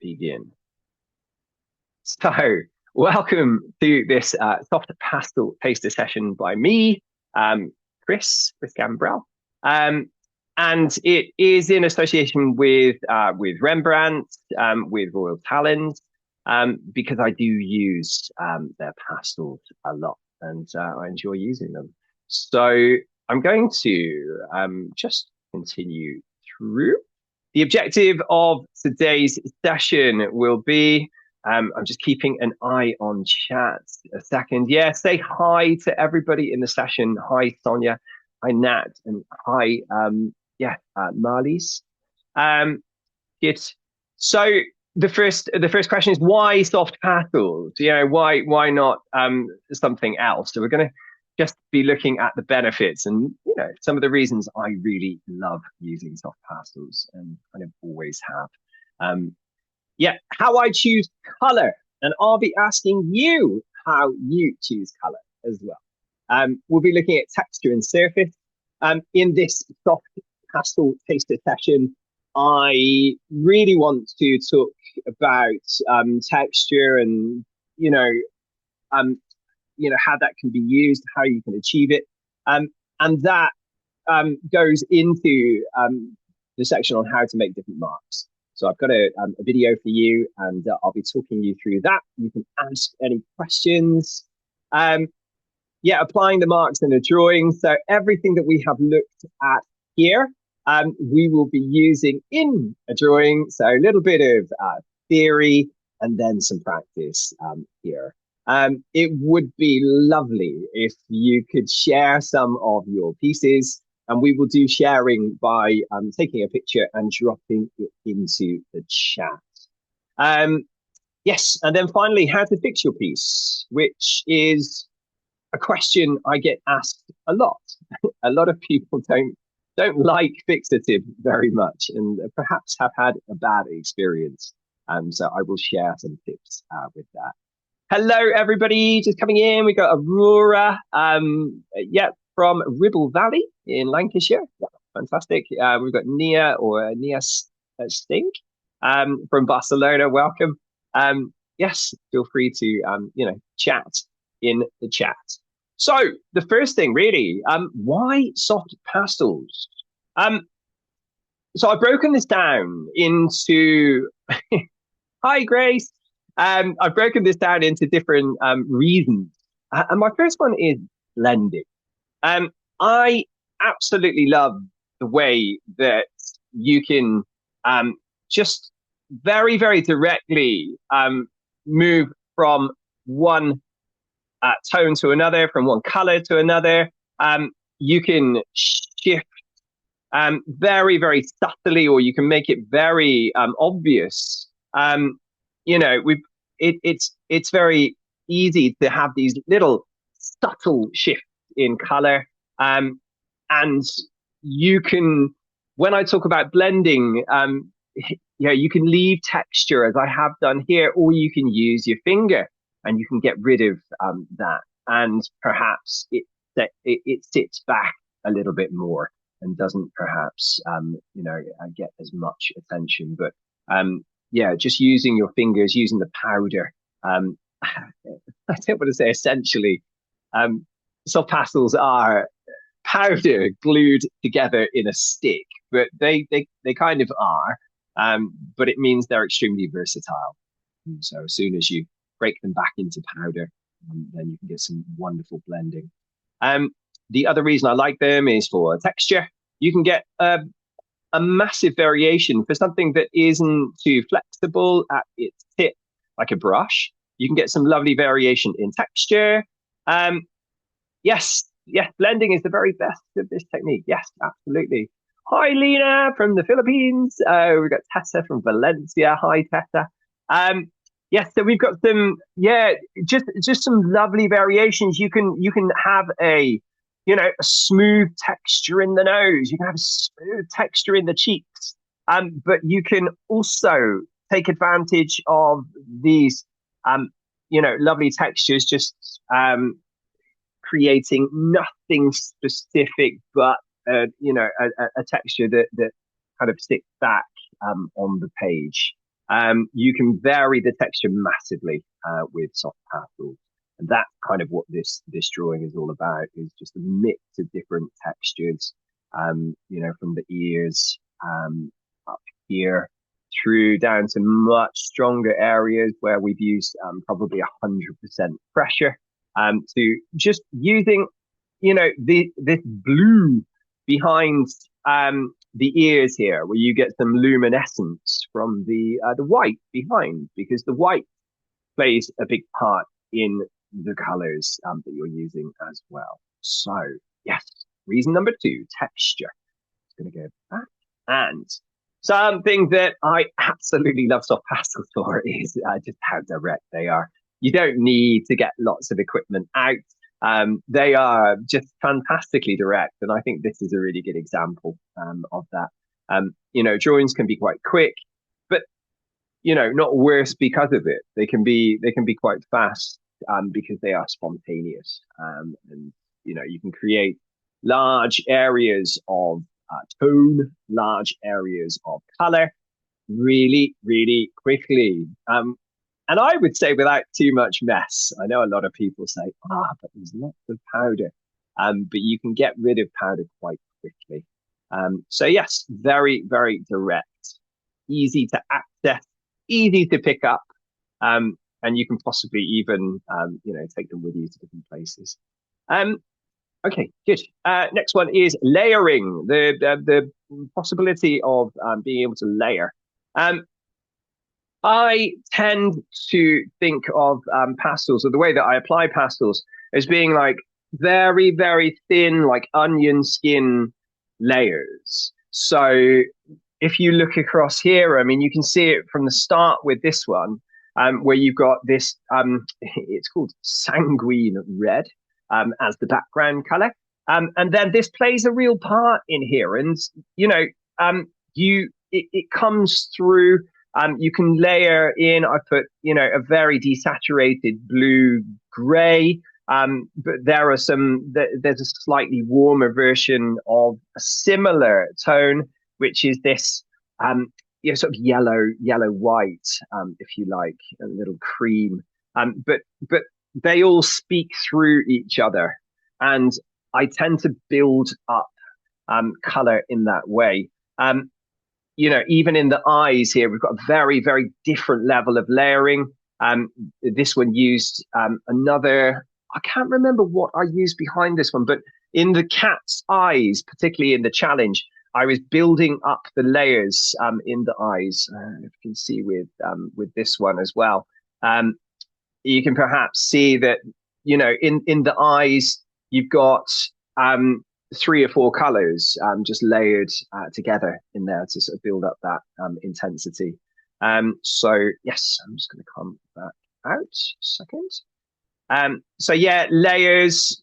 begin. So, welcome to this soft pastel taster session by me, Chris Gambrell. And it is in association with Rembrandt, with Royal Talent, because I do use their pastels a lot, and I enjoy using them. So I'm going to just continue through. The objective of today's session will be, I'm just keeping an eye on chat a second. Yeah, say hi to everybody in the session. Hi, Sonia. Hi, Nat. And hi, Marlies. Good. So the first question is, why soft pastels? You know, why not something else? So we're going to just be looking at the benefits and, you know, some of the reasons I really love using soft pastels and kind of always have. How I choose color, and I'll be asking you how you choose color as well. We'll be looking at texture and surface. In this soft pastel taster session, I really want to talk about texture and, how that can be used, how you can achieve it. And that goes into the section on how to make different marks. So I've got a video for you, and I'll be talking you through that. You can ask any questions. Applying the marks in a drawing. So everything that we have looked at here, we will be using in a drawing. So a little bit of theory and then some practice here. It would be lovely if you could share some of your pieces, and we will do sharing by taking a picture and dropping it into the chat. Yes, and then finally, how to fix your piece, which is a question I get asked a lot. A lot of people don't like fixative very much, and perhaps have had a bad experience. So I will share some tips with that. Hello, everybody, just coming in. We got Aurora, from Ribble Valley in Lancashire. Yeah, fantastic. We've got Nia Stink from Barcelona. Welcome. Yes, feel free to chat in the chat. So the first thing, really, why soft pastels? So I've broken this down into hi, Grace. I've broken this down into different reasons. And my first one is blending. I absolutely love the way that you can just very, very directly move from one tone to another, from one color to another. You can shift very, very subtly, or you can make it very obvious. It's very easy to have these little subtle shifts in color. And you can, when I talk about blending, you can leave texture as I have done here, or you can use your finger and you can get rid of that. And perhaps it sits back a little bit more and doesn't perhaps, get as much attention. But just using your fingers, using the powder. I don't want to say essentially, soft pastels are powder glued together in a stick, but they kind of are. But it means they're extremely versatile. So as soon as you break them back into powder, then you can get some wonderful blending. The other reason I like them is for texture. You can get a massive variation for something that isn't too flexible at its tip, like a brush. You can get some lovely variation in texture. Yes, blending is the very best of this technique. Yes, absolutely. Hi, Lena from the Philippines. We've got Tessa from Valencia. Hi, Tessa. Yes, so we've got some, just some lovely variations. You can have a smooth texture in the nose. You can have a smooth texture in the cheeks. But you can also take advantage of these, lovely textures, just creating nothing specific, but, a texture that kind of sticks back on the page. you can vary the texture massively with soft pastels. And that's kind of what this drawing is all about, is just a mix of different textures, from the ears up here through down to much stronger areas where we've used probably 100% pressure, to just using, this blue behind the ears here, where you get some luminescence from the white behind, because the white plays a big part in the colors that you're using as well. So yes, reason number two, texture. It's going to go back. And something that I absolutely love soft pastels for is just how direct they are. You don't need to get lots of equipment out. They are just fantastically direct, and I think this is a really good example of that. Drawings can be quite quick, but not worse because of it. They can be quite fast because they are spontaneous, and you can create large areas of tone, large areas of color, really, really quickly. And I would say without too much mess. I know a lot of people say, but there's lots of powder. But you can get rid of powder quite quickly. So yes, very, very direct, easy to access, easy to pick up. And you can possibly even, take them with you to different places. Okay, good. Next one is layering, the possibility of being able to layer. I tend to think of pastels, or the way that I apply pastels, as being like very, very thin, like onion skin layers. So if you look across here, I mean, you can see it from the start with this one, where you've got this, it's called sanguine red as the background color. And then this plays a real part in here. And, it comes through. You can layer in, I put, a very desaturated blue gray, but there's a slightly warmer version of a similar tone, which is this, sort of yellow white, if you like, a little cream. But they all speak through each other. And I tend to build up color in that way. Even in the eyes here, we've got a very, very different level of layering. This one used another, I can't remember what I used behind this one, but in the cat's eyes, particularly in the challenge, I was building up the layers in the eyes. If you can see with this one as well. You can perhaps see that, in the eyes, you've got 3 or 4 colors just layered together in there to sort of build up that intensity. So yes, I'm just going to come back out a second. So yeah, layers,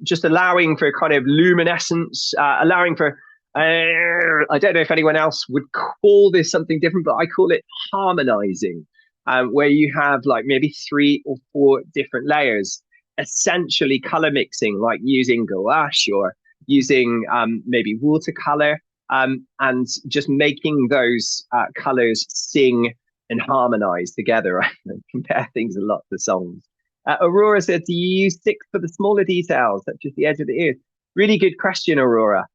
just allowing for kind of luminescence, allowing for, I don't know if anyone else would call this something different, but I call it harmonizing, where you have like maybe 3 or 4 different layers, essentially color mixing, like using gouache or using maybe watercolor, and just making those colors sing and harmonize together. I compare things a lot to songs. Aurora said, do you use sticks for the smaller details, such as the edge of the ears? Really good question, Aurora.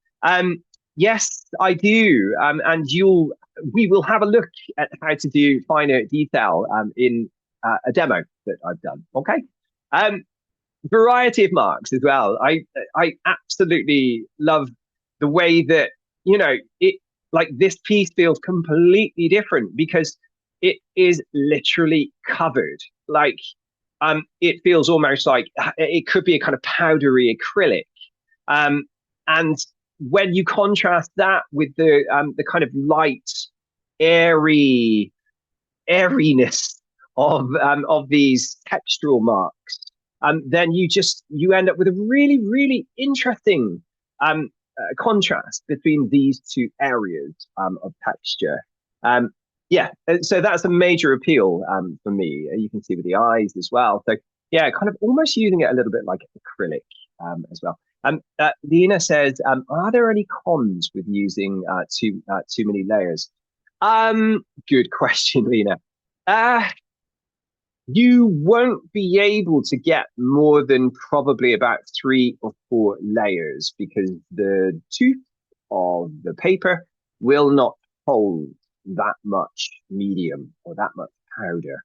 Yes, I do. And we will have a look at how to do finer detail in a demo that I've done. Okay. Variety of marks as well. I absolutely love the way that, it, like, this piece feels completely different because it is literally covered. Like, it feels almost like it could be a kind of powdery acrylic. And when you contrast that with the kind of light, airiness of these textural marks, then you end up with a really, really interesting contrast between these 2 areas of texture. Yeah, so that's a major appeal for me. You can see with the eyes as well. So yeah, kind of almost using it a little bit like acrylic as well. Lena says, are there any cons with using too many layers? Good question, Lena. Uh, you won't be able to get more than probably about 3 or 4 layers because the tooth of the paper will not hold that much medium or that much powder.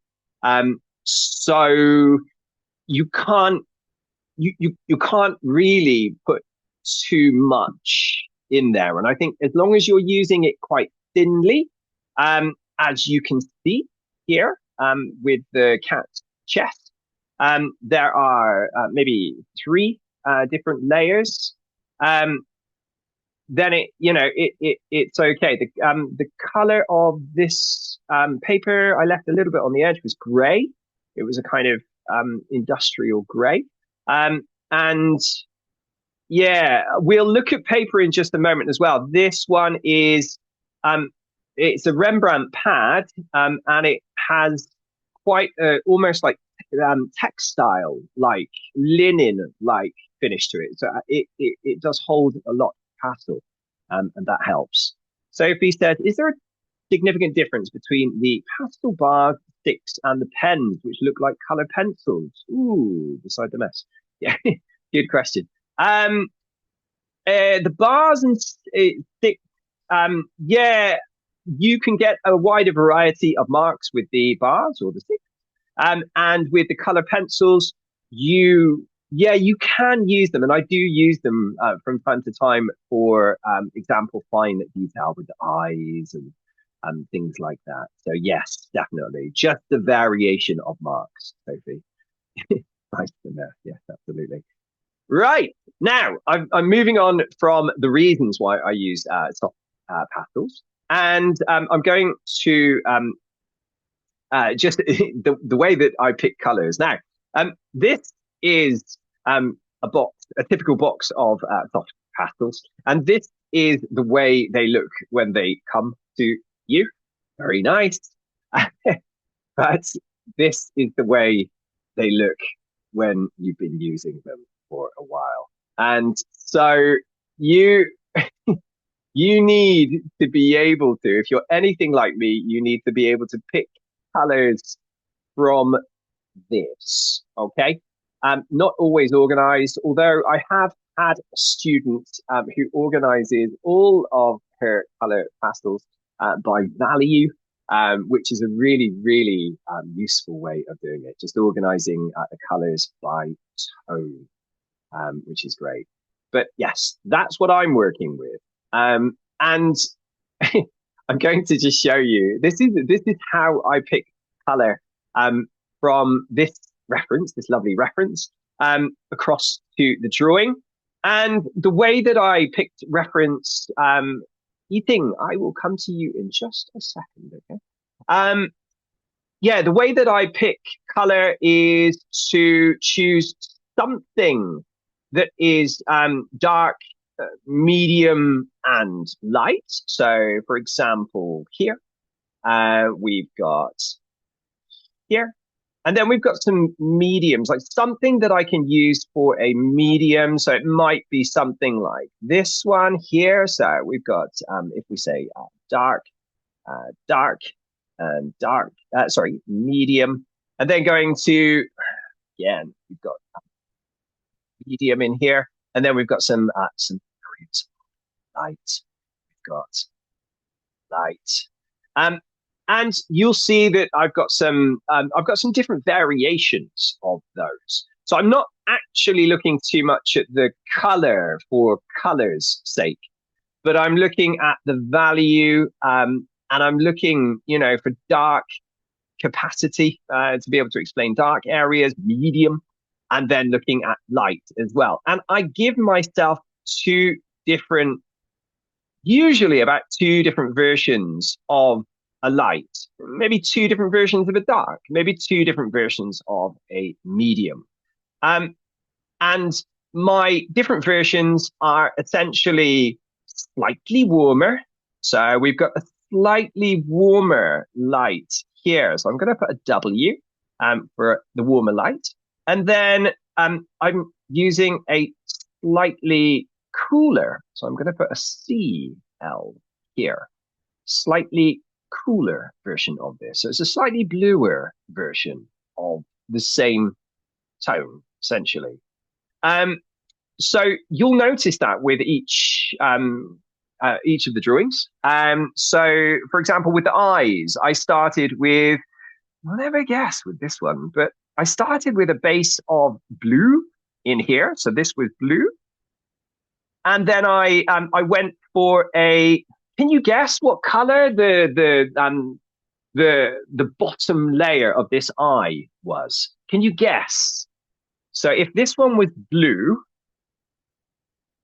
So you can't you can't really put too much in there. And I think as long as you're using it quite thinly, as you can see here with the cat's chest, there are maybe 3 different layers. Um, then it's okay. The color of this paper I left a little bit on the edge was grey. It was a kind of industrial grey. And yeah, we'll look at paper in just a moment as well. This one is um, it's a Rembrandt pad, and it has quite almost like textile, like linen, like finish to it. So it does hold a lot of pastel, and that helps. Sophie said, "Is there a significant difference between the pastel bars, sticks, and the pens, which look like color pencils?" Ooh, beside the mess. Yeah, good question. Um, the bars and sticks, yeah, you can get a wider variety of marks with the bars or the sticks. And with the color pencils, you can use them, and I do use them from time to time for example, fine detail with the eyes and things like that. So yes, definitely, just the variation of marks, Sophie. Nice to know. Yes, absolutely. Right now, I'm moving on from the reasons why I use soft pastels, and I'm going to just the way that I pick colors. Now, this is a typical box of soft pastels, and this is the way they look when they come to you. Very nice. But this is the way they look when you've been using them for a while. And so you you need to be able to, if you're anything like me, you need to be able to pick colors from this. Okay. Not always organized, although I have had a student who organizes all of her color pastels by value, which is a really, really useful way of doing it. Just organizing the colors by tone, which is great. But yes, that's what I'm working with. And I'm going to just show you. This is how I pick color from this reference, this lovely reference, across to the drawing. And the way that I picked reference, Ying, I will come to you in just a second, okay? Yeah, the way that I pick color is to choose something that is dark, medium, and light. So, for example, here we've got here, and then we've got some mediums, like something that I can use for a medium. So it might be something like this one here. So we've got, if we say dark, dark, and dark, sorry, medium, and then going to, again, we've got medium in here, and then we've got some light. We've got light. Um, and you'll see that I've got some different variations of those. So I'm not actually looking too much at the color for color's sake, but I'm looking at the value, and I'm looking, for dark capacity to be able to explain dark areas, medium, and then looking at light as well. And I give myself two different usually about 2 different versions of a light, maybe 2 different versions of a dark, maybe 2 different versions of a medium. Um, and my different versions are essentially slightly warmer. So we've got a slightly warmer light here. So I'm going to put a W for the warmer light. And then I'm using a slightly cooler. So I'm going to put a CL here. Slightly cooler version of this. So it's a slightly bluer version of the same tone, essentially. Um, so you'll notice that with each of the drawings. So, for example, with the eyes, I started with, I'll never guess with this one, but I started with a base of blue in here. So this was blue. And then I went for a, can you guess what color the bottom layer of this eye was? Can you guess? So if this one was blue,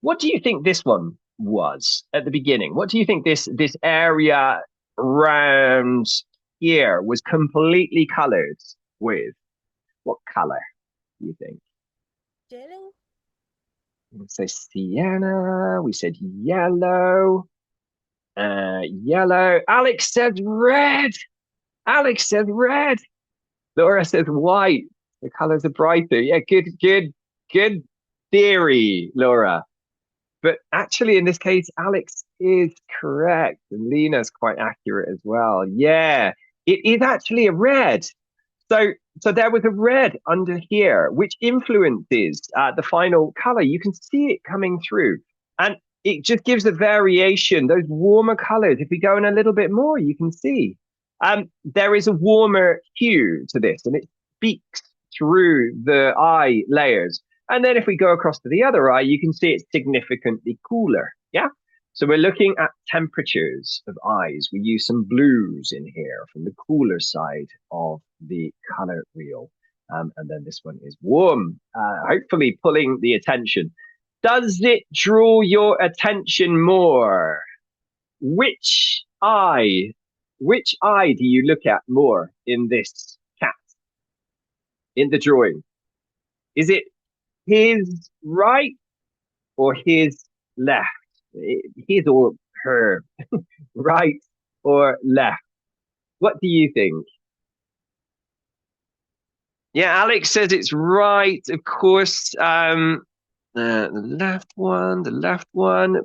what do you think this one was at the beginning? What do you think this area around here was completely colored with? What color do you think? Yellow? We say sienna. We said yellow. Yellow. Alex said red. Alex said red. Laura says white. The colors are brighter. Yeah, good theory, Laura. But actually, in this case, Alex is correct. And Lena's quite accurate as well. Yeah, it is actually a red. So, so there was a red under here, which influences the final color. You can see it coming through. And it just gives a variation, those warmer colors. If we go in a little bit more, you can see there is a warmer hue to this, and it speaks through the eye layers. And then if we go across to the other eye, you can see it's significantly cooler. Yeah. So we're looking at temperatures of eyes. We use some blues in here from the cooler side of the color wheel. And then this one is warm, hopefully pulling the attention. Does it draw your attention more? Which eye? Which eye do you look at more in this cat, in the drawing? Is it his right or his left? His or her, right or left? What do you think? Yeah, Alex says it's right, of course. The left one, the left one.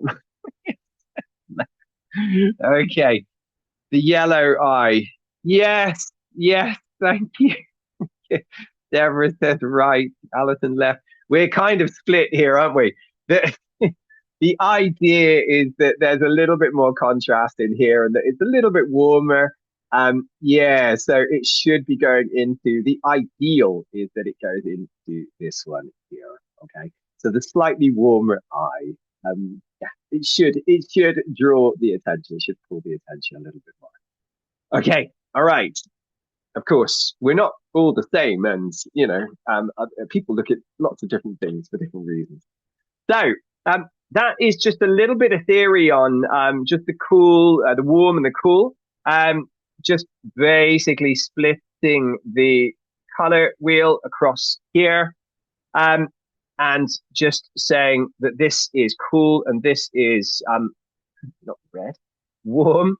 Okay, the yellow eye. Yes, yes, thank you. Deborah says right, Alison left. We're kind of split here, aren't we? The, the idea is that there's a little bit more contrast in here and that it's a little bit warmer. Yeah, so it should be going into, the ideal is that it goes into this one here. Okay. So the slightly warmer eye. Yeah, it should draw the attention, it should pull the attention a little bit more. Okay, all right. Of course, we're not all the same, and people look at lots of different things for different reasons. So that is just a little bit of theory on just the cool, the warm and the cool. Just basically splitting the color wheel across here, and just saying that this is cool and this is not red, warm.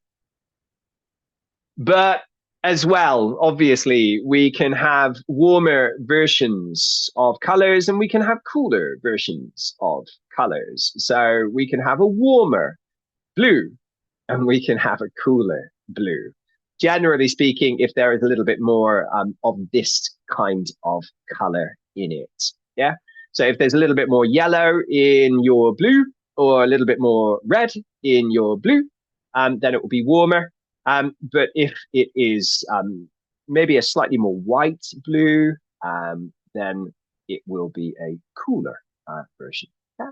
But as well, obviously, we can have warmer versions of colors and we can have cooler versions of colors. So we can have a warmer blue and we can have a cooler blue. Generally speaking, if there is a little bit more of this kind of color in it. Yeah. So if there's a little bit more yellow in your blue or a little bit more red in your blue, then it will be warmer. But if it is maybe a slightly more white blue, then it will be a cooler version. Yeah.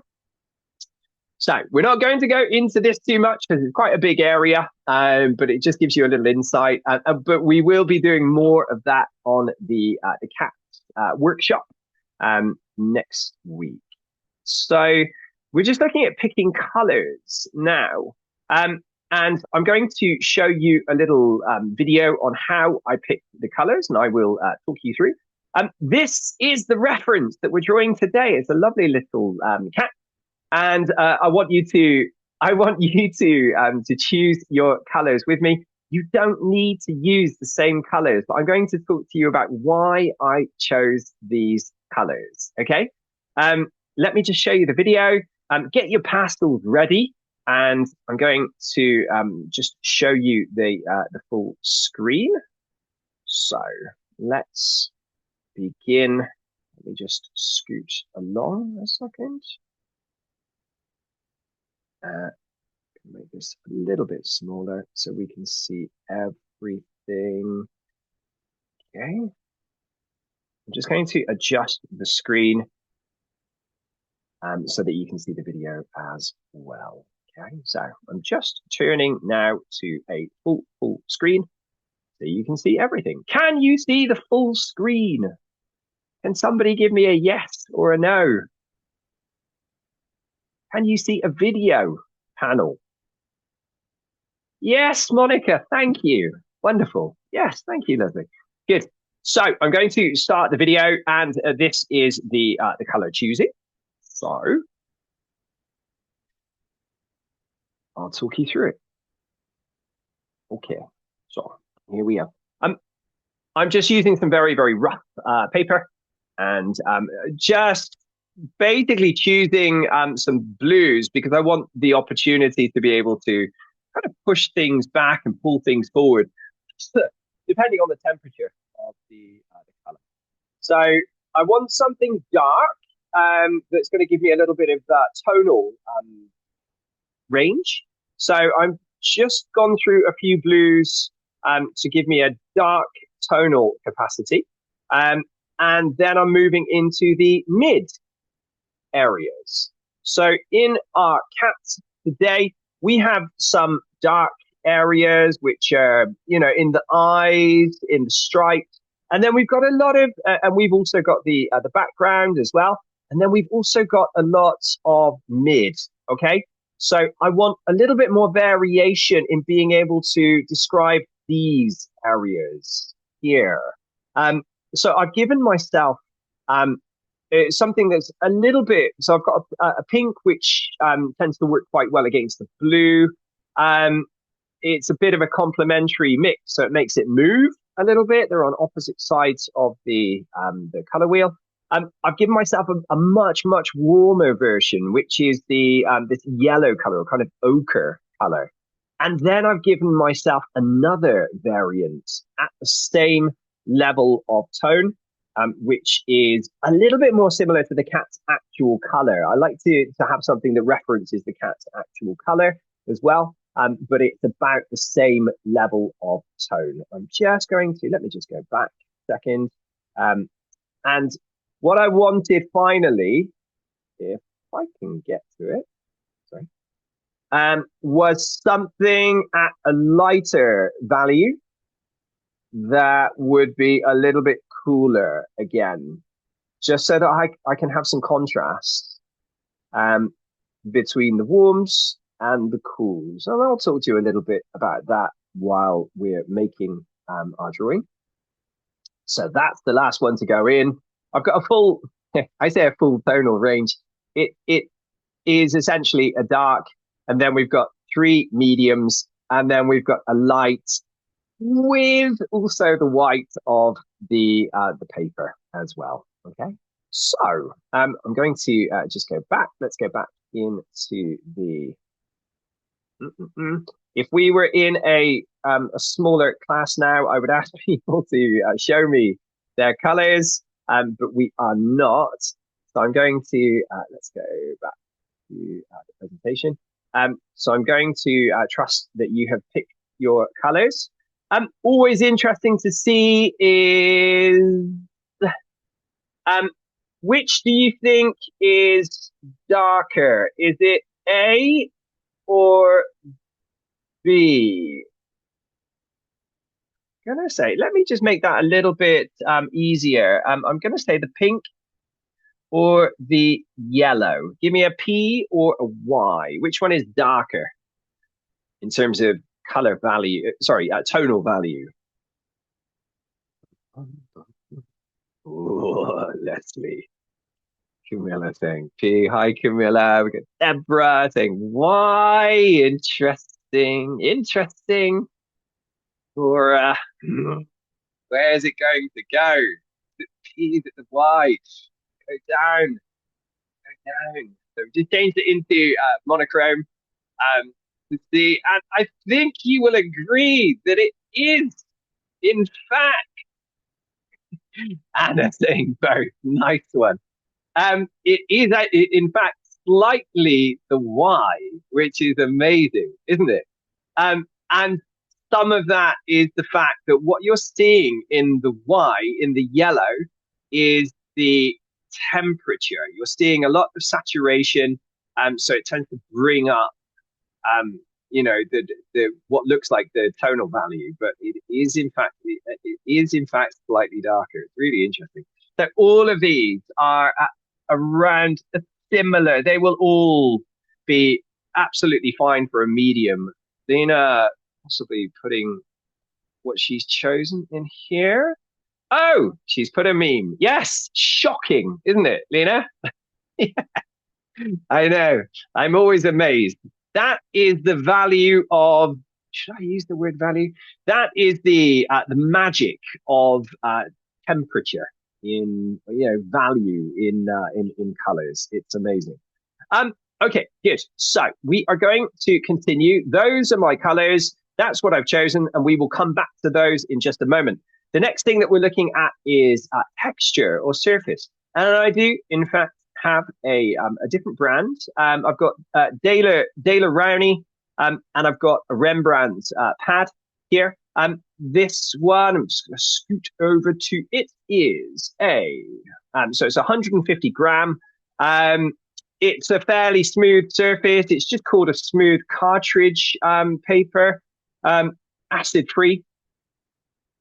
So we're not going to go into this too much because it's quite a big area, but it just gives you a little insight. But we will be doing more of that on the cat workshop next week. So we're just looking at picking colors now. And I'm going to show you a little video on how I pick the colors, and I will talk you through. This is the reference that we're drawing today. It's a lovely little cat, and I want you to choose your colors with me. You don't need to use the same colors, but I'm going to talk to you about why I chose these colors. Okay, let me just show you the video. Get your pastels ready. and I'm going to just show you the full screen. So let's begin. Let me just scoot along a second. Make this a little bit smaller so we can see everything. Okay. I'm just going to adjust the screen so that you can see the video as well. Okay, so I'm just turning now to a full screen so you can see everything. Can you see the full screen? Can somebody give me a yes or a no? Can you see a video panel? Yes, Monica, thank you. Wonderful. Yes, thank you, Leslie. Good. So I'm going to start the video, and this is the color choosing. So I'll talk you through it. Okay. So here we are. I'm just using some very rough paper, and just basically choosing some blues because I want the opportunity to be able to kind of push things back and pull things forward, depending on the temperature of the color. So I want something dark that's going to give me a little bit of tonal range. So I'm just gone through a few blues to give me a dark tonal capacity. And then I'm moving into the mid areas. So in our cats today, we have some dark areas, which are, in the eyes, in the stripes. And then we've got a lot of, and we've also got the background as well. And then we've also got a lot of mid. Okay. So I want a little bit more variation in being able to describe these areas here. So I've given myself something that's a little bit. So I've got a pink, which tends to work quite well against the blue. It's a bit of a complementary mix, so it makes it move a little bit. They're on opposite sides of the color wheel. I've given myself a much warmer version, which is the this yellow color, kind of ochre color. And then I've given myself another variant at the same level of tone, which is a little bit more similar to the cat's actual color. I like to have something that references the cat's actual color as well, but it's about the same level of tone. I'm just going to, let me just go back a second. And what I wanted finally, if I can get to it, sorry, was something at a lighter value that would be a little bit cooler again, just so that I can have some contrast between the warms and the cools. And I'll talk to you a little bit about that while we're making our drawing. So that's the last one to go in. I've got a full, I say a full tonal range. It is essentially a dark, and then we've got 3 mediums, and then we've got a light with also the white of the paper as well. Okay, so I'm going to just go back. Let's go back into the. If we were in a smaller class now, I would ask people to show me their colors, but we are not. So I'm going to let's go back to the presentation. So I'm going to trust that you have picked your colors. Always interesting to see is which do you think is darker? Is it A or B? I'm gonna say, let me just make that a little bit easier. I'm gonna say the pink or the yellow. Give me a P or a Y. Which one is darker in terms of color value? Sorry, tonal value. Oh, Leslie. Camilla saying P. Hi, Camilla. We got Deborah saying Y. Interesting. Laura, where is it going to go? The P, is it the Y? Go down. So we just changed it into monochrome. Um, and I think you will agree that it is, in fact, Anna saying both. Nice one. It is, in fact, slightly the Y, which is amazing, isn't it? And some of that is the fact that what you're seeing in the Y, in the yellow, is the temperature. You're seeing a lot of saturation, so it tends to bring up um, the what looks like the tonal value, but it is in fact slightly darker. It's really interesting. So all of these are at around a similar. They will all be absolutely fine for a medium. Lena possibly putting what she's chosen in here. Oh, she's put a meme. Yes, shocking, isn't it, Lena? I know. I'm always amazed. That is the value of. Should I use the word value? That is the magic of temperature in value in colors. It's amazing. Okay, good. So we are going to continue. Those are my colors. That's what I've chosen, and we will come back to those in just a moment. The next thing that we're looking at is texture or surface, and I do, in fact, have a different brand. I've got Daler Rowney, and I've got a Rembrandt pad here. This one, I'm just going to scoot over to it. Is a so it's 150 gram. It's a fairly smooth surface. It's just called a smooth cartridge paper, acid free.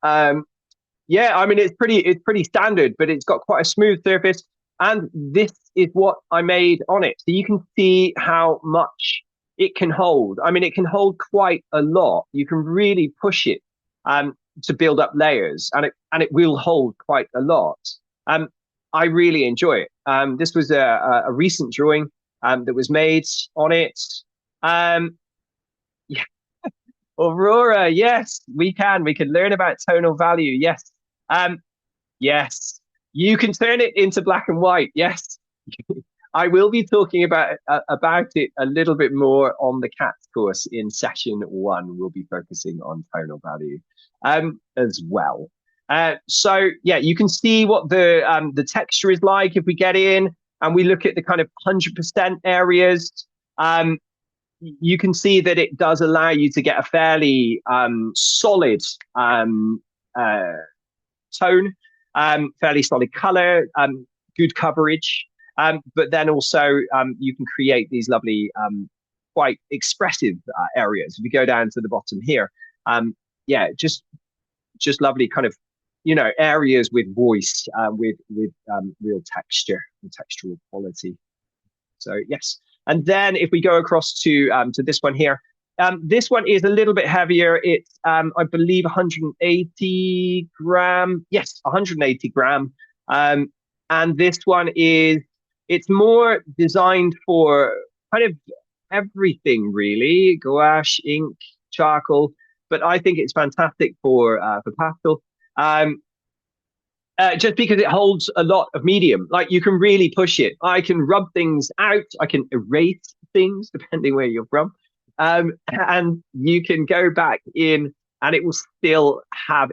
Yeah, I mean it's pretty standard, but it's got quite a smooth surface. And this is what I made on it. So you can see how much it can hold. I mean, it can hold quite a lot. You can really push it to build up layers, and it will hold quite a lot. Um, I really enjoy it. This was a recent drawing that was made on it. Um, yeah, Aurora, yes, we can. We can learn about tonal value. Yes. Um, yes. You can turn it into black and white. Yes. I will be talking about it a little bit more on the CATS course in session 1. We'll be focusing on tonal value as well. So yeah, you can see what the texture is like if we get in and we look at the kind of 100% areas. You can see that it does allow you to get a fairly solid uh, tone, fairly solid color, good coverage. But then also you can create these lovely, quite expressive areas. If you go down to the bottom here, yeah, just lovely kind of areas with voice, with real texture and textural quality. So yes, and then if we go across to this one here, this one is a little bit heavier. It's I believe 180 gram. Yes, 180 gram. And this one it's more designed for kind of everything really, gouache, ink, charcoal. But I think it's fantastic for pastel. Just because it holds a lot of medium. Like you can really push it. I can rub things out. I can erase things depending where you're from. And you can go back in and it will still have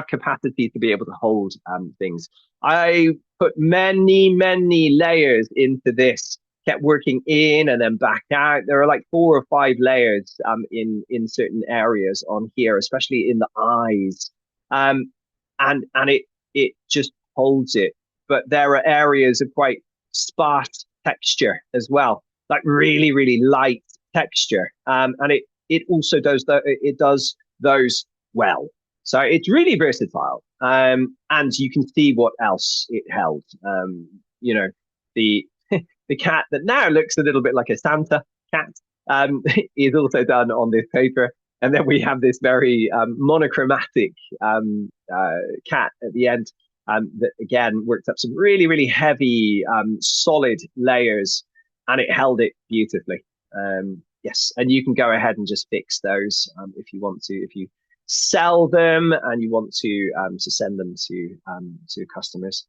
capacity to be able to hold things. I put many layers into this, kept working in and then back out. There are like 4 or 5 layers in certain areas on here, especially in the eyes. And it just holds it. But there are areas of quite sparse texture as well, like really light texture, and it also does those well. So it's really versatile, and you can see what else it held. The the cat that now looks a little bit like a Santa cat is also done on this paper. And then we have this very monochromatic cat at the end that again worked up some really heavy solid layers, and it held it beautifully. Yes, and you can go ahead and just fix those if you want to. If you sell them and you want to send them to customers.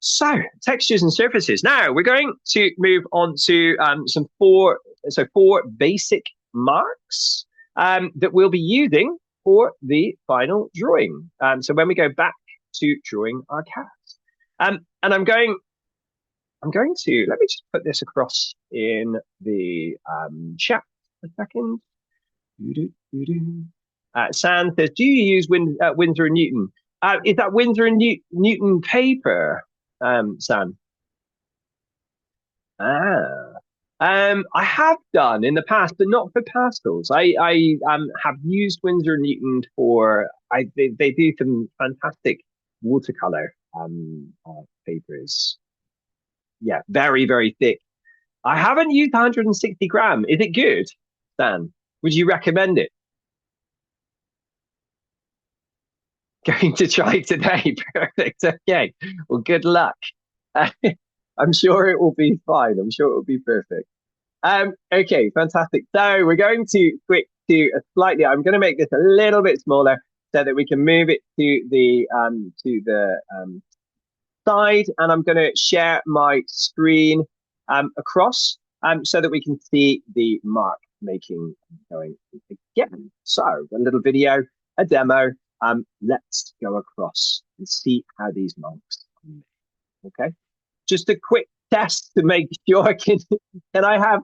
So, textures and surfaces. Now we're going to move on to four basic marks that we'll be using for the final drawing. So when we go back to drawing our cat, and I'm going to let me just put this across in the chat a second. San says, "Do you use Winsor and Newton? Is that Winsor and Newton paper, San?" Ah. I have done in the past, but not for pastels. I have used Winsor and Newton for they do some fantastic watercolor papers. Yeah, very, very thick. I haven't used 160 gram. Is it good, Stan? Would you recommend it? Going to try today. Perfect. Okay. Well, good luck. I'm sure it will be fine. I'm sure it will be perfect. Okay, fantastic. So we're going to switch to a slightly. I'm going to make this a little bit smaller so that we can move it to the side, and I'm going to share my screen across so that we can see the mark making going again. So a little video, a demo. Let's go across and see how these marks are made. Okay, just a quick test to make sure. Can I have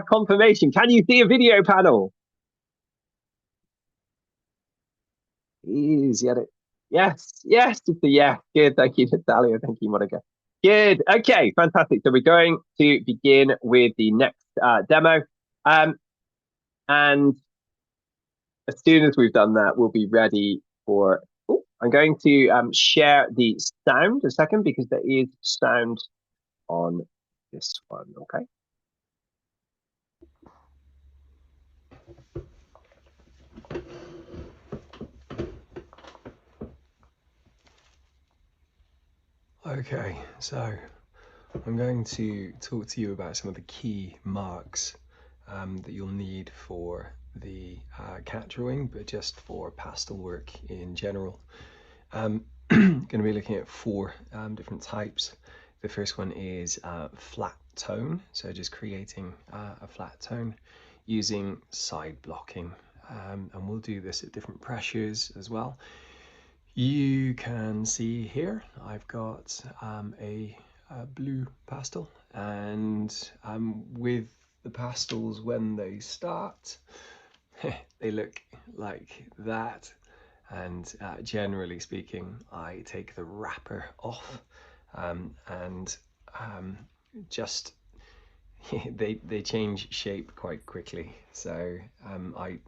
confirmation? Can you see a video panel? Easy at it. Yes, yes, it's a yeah. Good, thank you, Natalia. Thank you, Monica. Good. Okay, fantastic. So we're going to begin with the next demo. And as soon as we've done that, we'll be ready for. Oh, I'm going to share the sound a second because there is sound on this one. Okay. Okay, so I'm going to talk to you about some of the key marks that you'll need for the cat drawing, but just for pastel work in general. Going to be looking at four different types. The first one is flat tone, so just creating a flat tone using side blocking, and we'll do this at different pressures as well. You can see here I've got a blue pastel, and with the pastels when they start they look like that, and generally speaking I take the wrapper off and just they change shape quite quickly, so I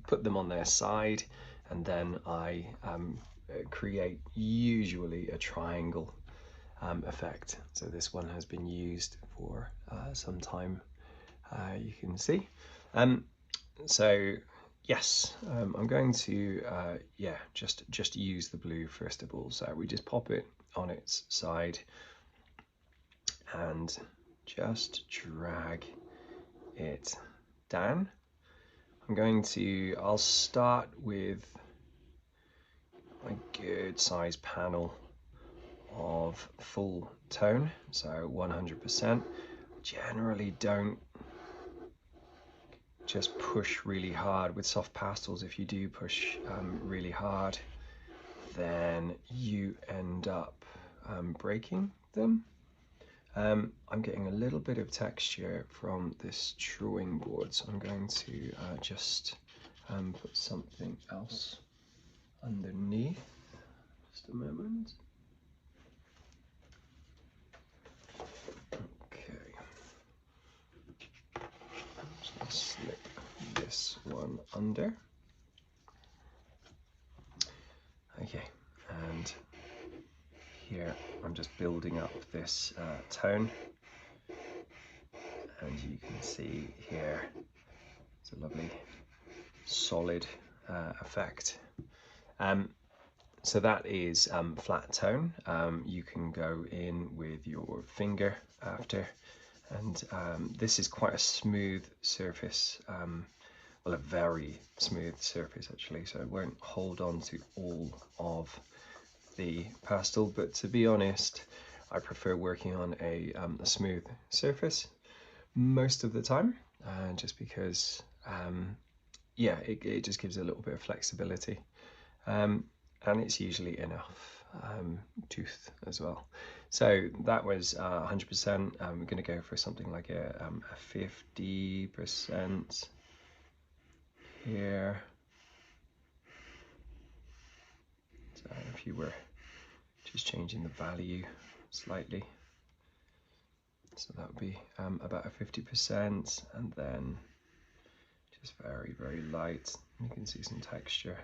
put them on their side and then I create usually a triangle effect. So this one has been used for some time, you can see. So yes, I'm going to yeah, just use the blue first of all. So we just pop it on its side and just drag it down. I'll start with a good size panel of full tone, so 100%. Generally don't just push really hard with soft pastels. If you do push really hard, then you end up breaking them. I'm getting a little bit of texture from this drawing board, so I'm going to just put something else underneath. Just a moment. Okay. Just slip this one under. Okay, and here I'm just building up this tone, and you can see here it's a lovely solid effect. So that is flat tone. You can go in with your finger after, and this is quite a smooth surface, well, a very smooth surface actually, so it won't hold on to all of the pastel, but to be honest, I prefer working on a smooth surface most of the time, just because yeah, it just gives a little bit of flexibility, and it's usually enough tooth as well. So that was 100%. I'm going to go for something like a 50% here. So if you were just changing the value slightly, so that would be about a 50%, and then just very, very light. You can see some texture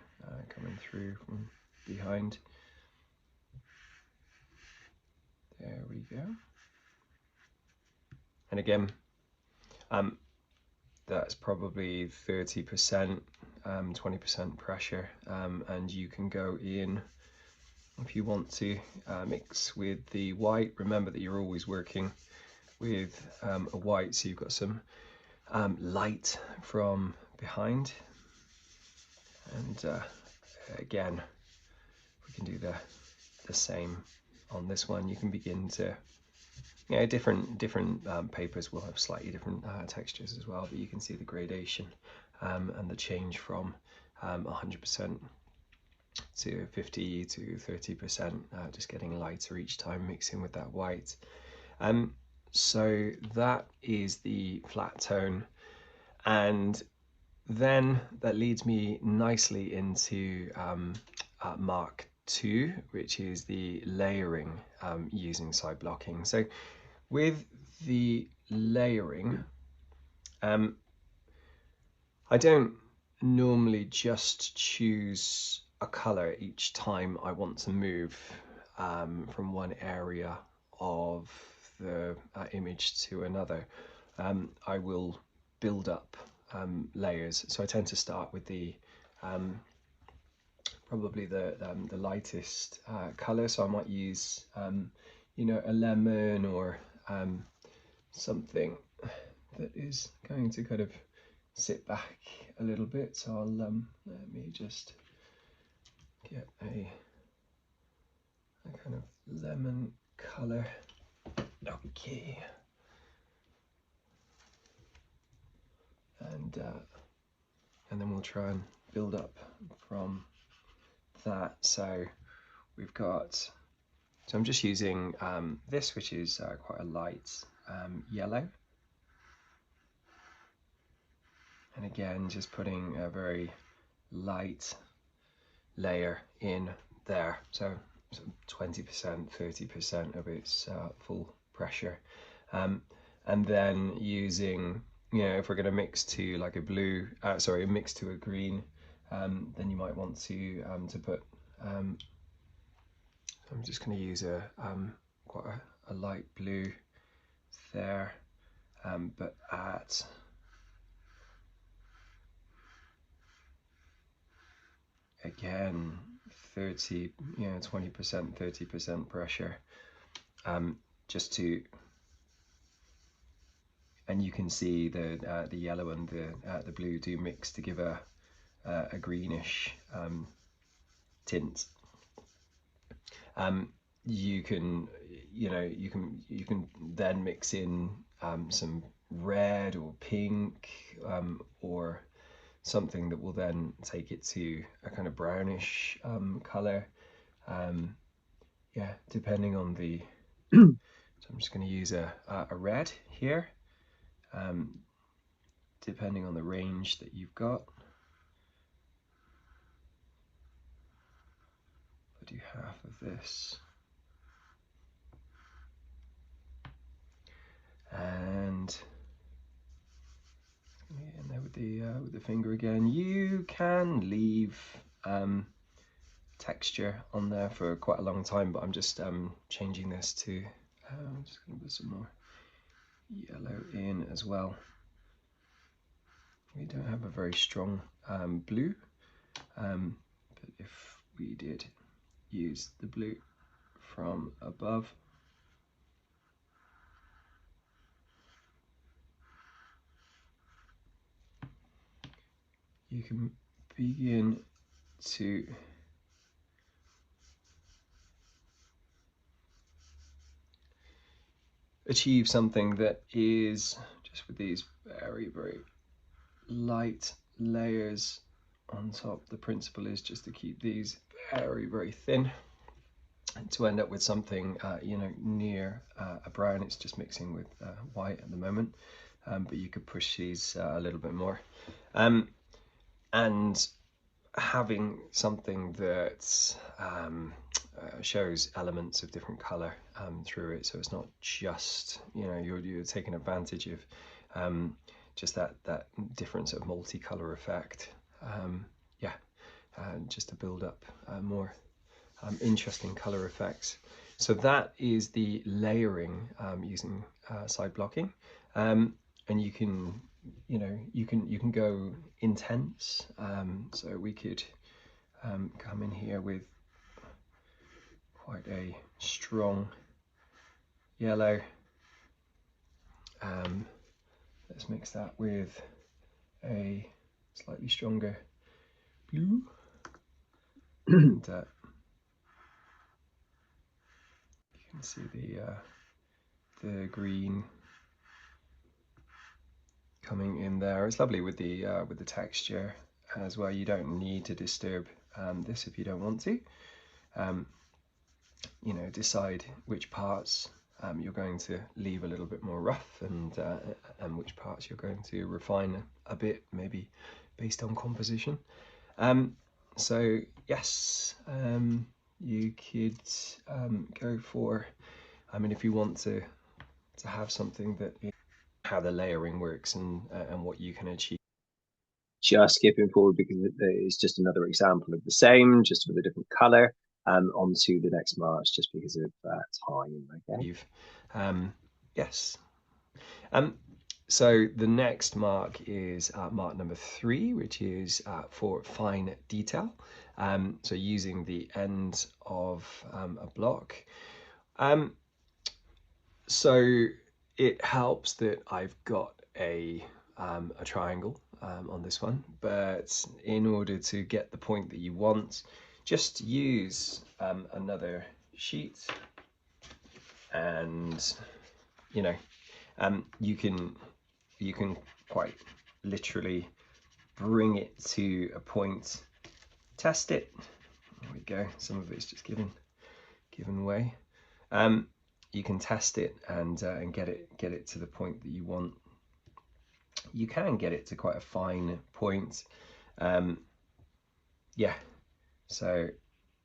coming through from behind. There we go. And again, that's probably 30%, 20% pressure, and you can go in if you want to mix with the white. Remember that you're always working with a white, so you've got some light from behind. And again, we can do the same on this one. You can begin to, yeah, different papers will have slightly different textures as well, but you can see the gradation and the change from 100% to 50 to 30%, just getting lighter each time mixing with that white. So that is the flat tone, and then that leads me nicely into Mark 2, which is the layering using side blocking. So with the layering, I don't normally just choose a color each time I want to move from one area of the image to another. I will build up layers. So I tend to start with the probably the lightest color. So I might use you know, a lemon or something that is going to kind of sit back a little bit. So I'll let me just get a kind of lemon color. Okay. And then we'll try and build up from that. So we've got, so I'm just using this, which is quite a light yellow. And again, just putting a very light layer in there. So 20%, 30% of its full pressure. And then using, you know, if we're going to mix to like a blue, sorry, mix to a green, then you might want to put, I'm just going to use a quite a light blue there, but at again 30, you know, 20%, 30% pressure, just to, and you can see the yellow and the blue do mix to give a greenish tint. You can, you know, you can then mix in some red or pink or something that will then take it to a kind of brownish color. Yeah, depending on the. So I'm just going to use a red here. Depending on the range that you've got. I'll do half of this. And in there with the finger again. You can leave texture on there for quite a long time, but I'm just changing this to, I'm just going to put some more yellow in as well. We don't have a very strong blue, but if we did use the blue from above, you can begin to achieve something that is just with these very, very light layers on top. The principle is just to keep these very, very thin to end up with something, you know, near a brown. It's just mixing with white at the moment, but you could push these a little bit more. And having something that shows elements of different color through it, so it's not just, you know, you're taking advantage of just that difference of multicolor effect. Yeah, just to build up more interesting color effects. So that is the layering using side blocking, and you can, you know, you can go intense. So we could come in here with quite a strong yellow. Let's mix that with a slightly stronger blue. And, you can see the green coming in there. It's lovely with the texture as well. You don't need to disturb this if you don't want to. You know, decide which parts you're going to leave a little bit more rough, and which parts you're going to refine a bit, maybe based on composition. So yes, you could go for, I mean, if you want to have something that is how the layering works and what you can achieve. Just skipping forward because it's just another example of the same, just with a different color. Onto the next march, just because of time. Okay. Yes. So the next mark is mark number 3, which is for fine detail. So using the end of a block. So it helps that I've got a triangle on this one, but in order to get the point that you want, just use another sheet, and you know, you can quite literally bring it to a point, test it. There we go. Some of it's just given way. You can test it and get it to the point that you want. You can get it to quite a fine point. Yeah. So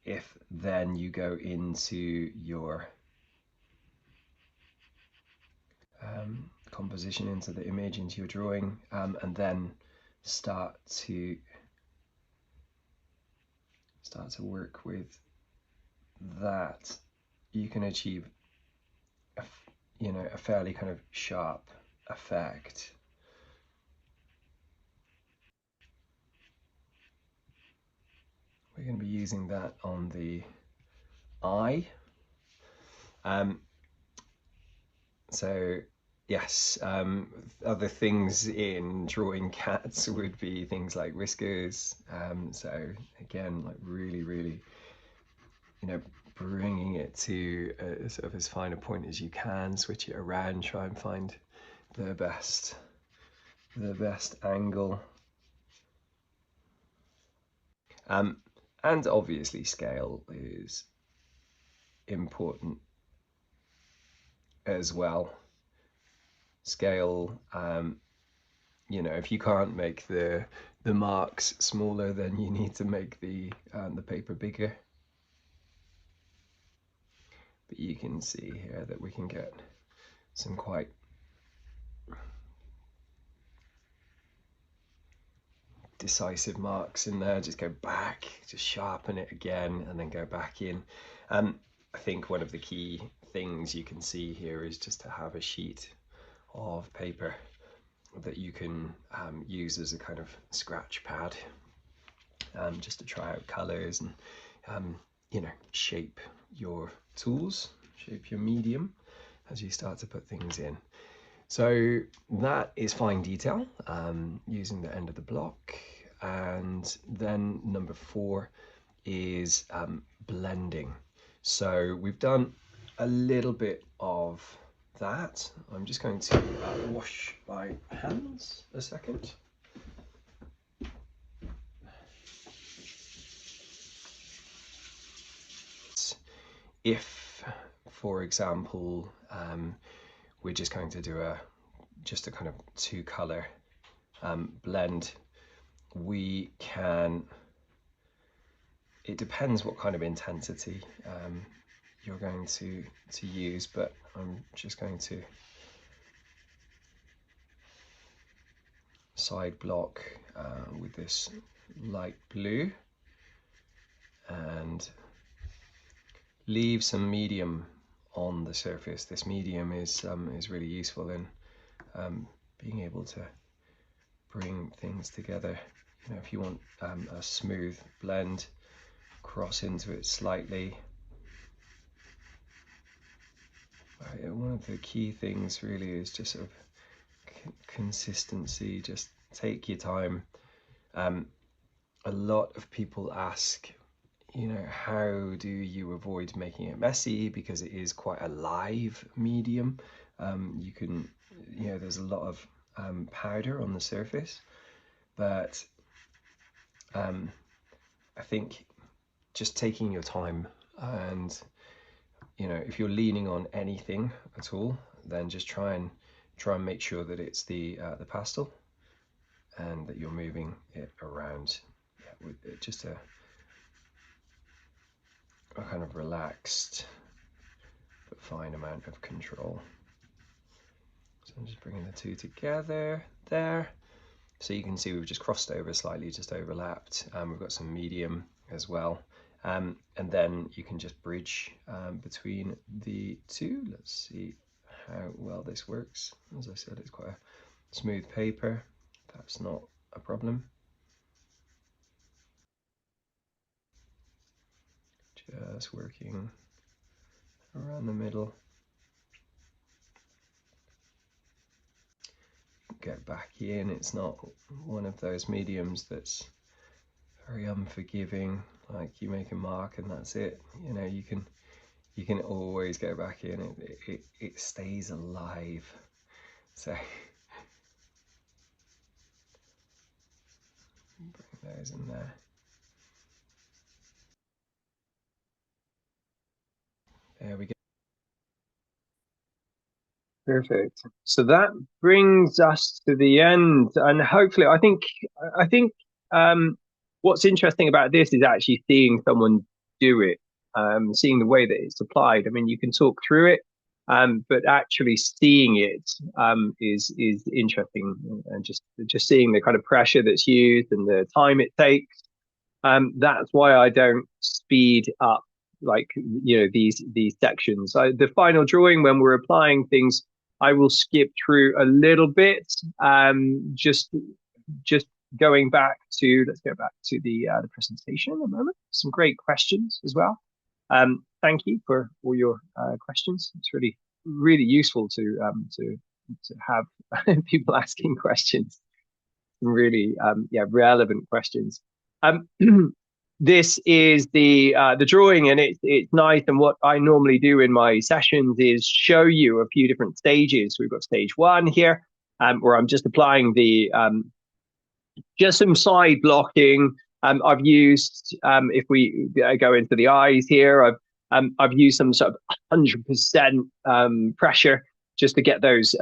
if then you go into your composition, into the image, into your drawing, and then start to work with that, you can achieve a fairly kind of sharp effect. We're going to be using that on the eye. So yes, other things in drawing cats would be things like whiskers. So again, like really, you know, bringing it to a sort of as fine a point as you can, switch it around, try and find the best angle. And obviously scale is important as well. Scale, you know, if you can't make the marks smaller, then you need to make the paper bigger. But you can see here that we can get some quite decisive marks in there. Just go back, just sharpen it again, and then go back in. I think one of the key things you can see here is just to have a sheet of paper that you can use as a kind of scratch pad, just to try out colors and you know, shape your tools, shape your medium as you start to put things in. So that is fine detail, using the end of the block. And then number 4 is blending. So we've done a little bit of that, I'm just going to wash my hands a second. If, for example, we're just going to do just a kind of two color blend, we can, it depends what kind of intensity you're going to use, but I'm just going to side block with this light blue and leave some medium on the surface. This medium is really useful in being able to bring things together. You know, if you want a smooth blend, cross into it slightly. One of the key things really is just sort of consistency. Just take your time. A lot of people ask, you know, how do you avoid making it messy, because it is quite a live medium. You can, you know, there's a lot of powder on the surface, but I think just taking your time, and you know, if you're leaning on anything at all, then just try and make sure that it's the pastel, and that you're moving it around, yeah, with just a kind of relaxed but fine amount of control. So I'm just bringing the two together there. So you can see we've just crossed over slightly, just overlapped. We've got some medium as well. And then you can just bridge between the two. Let's see how well this works. As I said, it's quite a smooth paper. That's not a problem. Just working around the middle. Get back in. It's not one of those mediums that's very unforgiving, like you make a mark and that's it. You know, you can always go back in. It stays alive. So bring those in there. There we go. Perfect. So that brings us to the end, and hopefully, I think what's interesting about this is actually seeing someone do it, seeing the way that it's applied. I mean, you can talk through it, but actually seeing it is interesting, and just seeing the kind of pressure that's used and the time it takes. That's why I don't speed up, like, you know, these sections. The final drawing, when we're applying things, I will skip through a little bit. Just going back to, let's go back to the presentation a moment. Some great questions as well. Thank you for all your questions. It's really useful to have people asking questions, really relevant questions. Um, this is the drawing, and it's nice. And what I normally do in my sessions is show you a few different stages. We've got stage one here, where I'm just applying the just some side blocking. I've used, if we go into the eyes here, I've used some sort of 100% pressure just to get those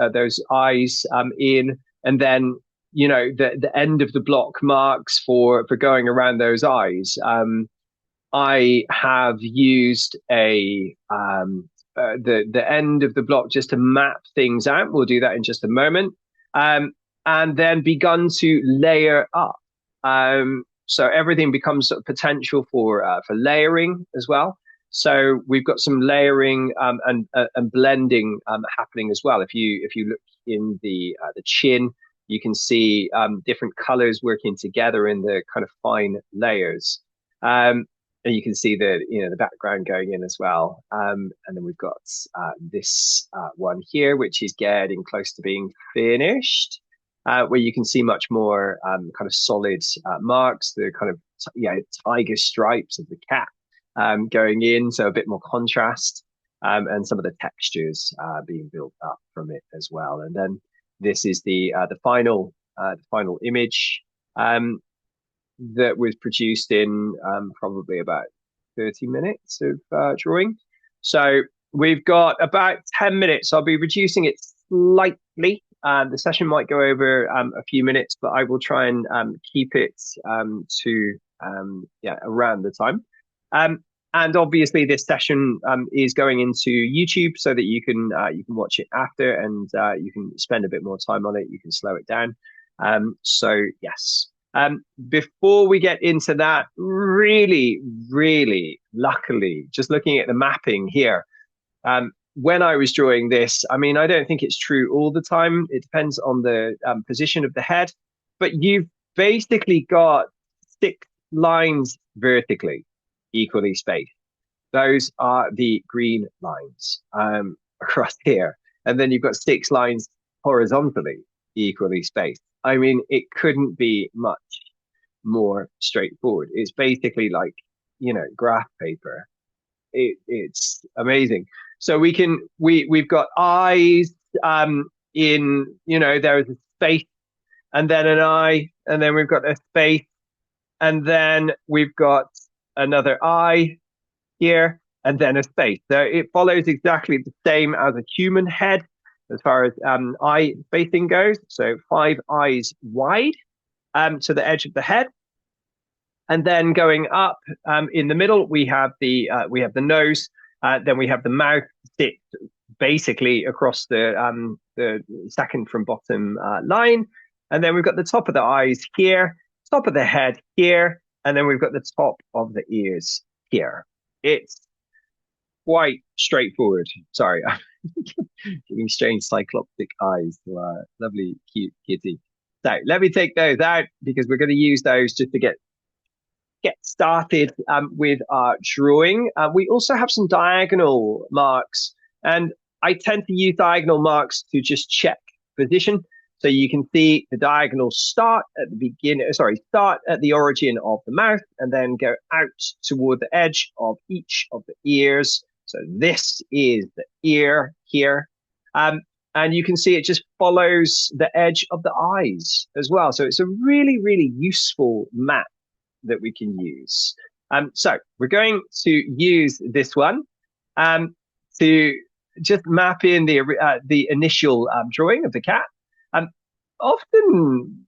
eyes in, and then, you know, the end of the block marks for going around those eyes. I have used the end of the block just to map things out. We'll do that in just a moment. And then begun to layer up. So everything becomes sort of potential for layering as well. So we've got some layering and blending happening as well. If you look in the chin, you can see different colors working together in the kind of fine layers. And you can see the background going in as well. And then we've got this one here, which is getting close to being finished. Where you can see much more kind of solid marks, the kind of tiger stripes of the cat going in, so a bit more contrast. and some of the textures being built up from it as well. And then this is the final image that was produced in probably about 30 minutes of drawing. So we've got about 10 minutes. I'll be reducing it slightly. The session might go over a few minutes, but I will try and keep it to around the time. And obviously, this session is going into YouTube so that you can watch it after, and you can spend a bit more time on it. You can slow it down. So yes. Before we get into that, really, really luckily, just looking at the mapping here, when I was drawing this, I mean, I don't think it's true all the time. It depends on the position of the head, but you've basically got 6 lines vertically, equally spaced. Those are the green lines across here. And then you've got 6 lines horizontally, equally spaced. I mean, it couldn't be much more straightforward. It's basically like, graph paper. It's amazing. So we've got eyes there is a space and then an eye, and then we've got a space, and then we've got another eye here, and then a space. So it follows exactly the same as a human head as far as eye spacing goes. So 5 eyes wide to the edge of the head. And then going up in the middle, we have the nose. Then we have the mouth sit basically across the second from bottom line. And then we've got the top of the eyes here, top of the head here, and then we've got the top of the ears here. It's quite straightforward. Sorry, I'm giving strange cycloptic eyes to our lovely, cute kitty. So let me take those out because we're going to use those just to get started with our drawing. We also have some diagonal marks, and I tend to use diagonal marks to just check position. So you can see the diagonal start at the origin of the mouth and then go out toward the edge of each of the ears. So this is the ear here. And you can see it just follows the edge of the eyes as well. So it's a really, really useful map that we can use. So we're going to use this one to just map in the initial drawing of the cat. Often,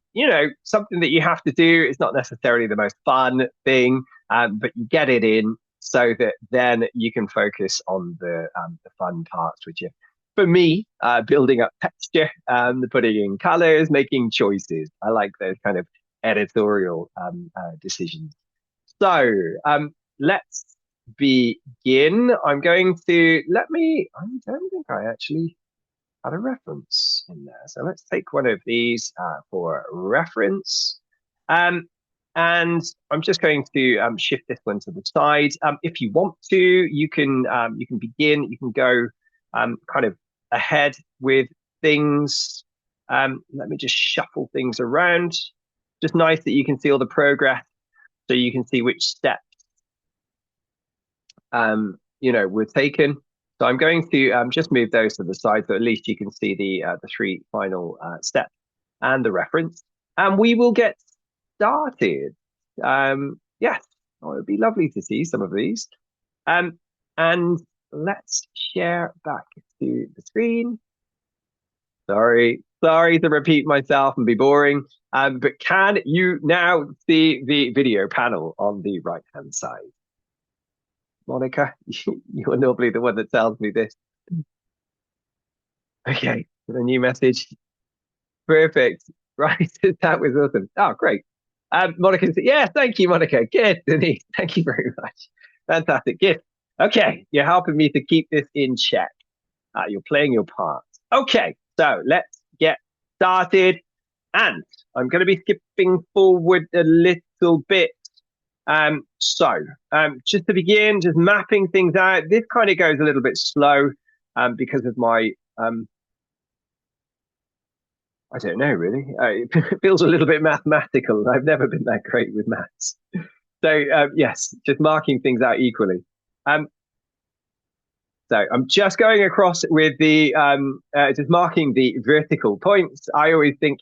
something that you have to do is not necessarily the most fun thing, but you get it in so that then you can focus on the fun parts, which are, for me, building up texture, putting in colors, making choices. I like those kind of editorial decisions. So let's begin. I don't think I actually had a reference in there. So let's take one of these for reference. And I'm just going to shift this one to the side. If you want to, you can begin. You can go kind of ahead with things. Let me just shuffle things around. Just nice that you can see all the progress, so you can see which steps were taken. So I'm going to just move those to the side, so at least you can see the 3 final steps and the reference, and we will get started. Yes, it would be lovely to see some of these. And let's share back to the screen. Sorry to repeat myself and be boring. But can you now see the video panel on the right-hand side? Monica, you're normally the one that tells me this. Okay, the new message. Perfect. Right, that was awesome. Oh, great. Monica, yeah, thank you, Monica. Good, Denise. Thank you very much. Fantastic. Good. Okay, you're helping me to keep this in check. You're playing your part. Okay, so let's get started. And I'm going to be skipping forward a little bit. Just to begin, just mapping things out. This kind of goes a little bit slow because of my, I don't know really. It feels a little bit mathematical. I've never been that great with maths. So yes, just marking things out equally. So I'm just going across with the just marking the vertical points. I always think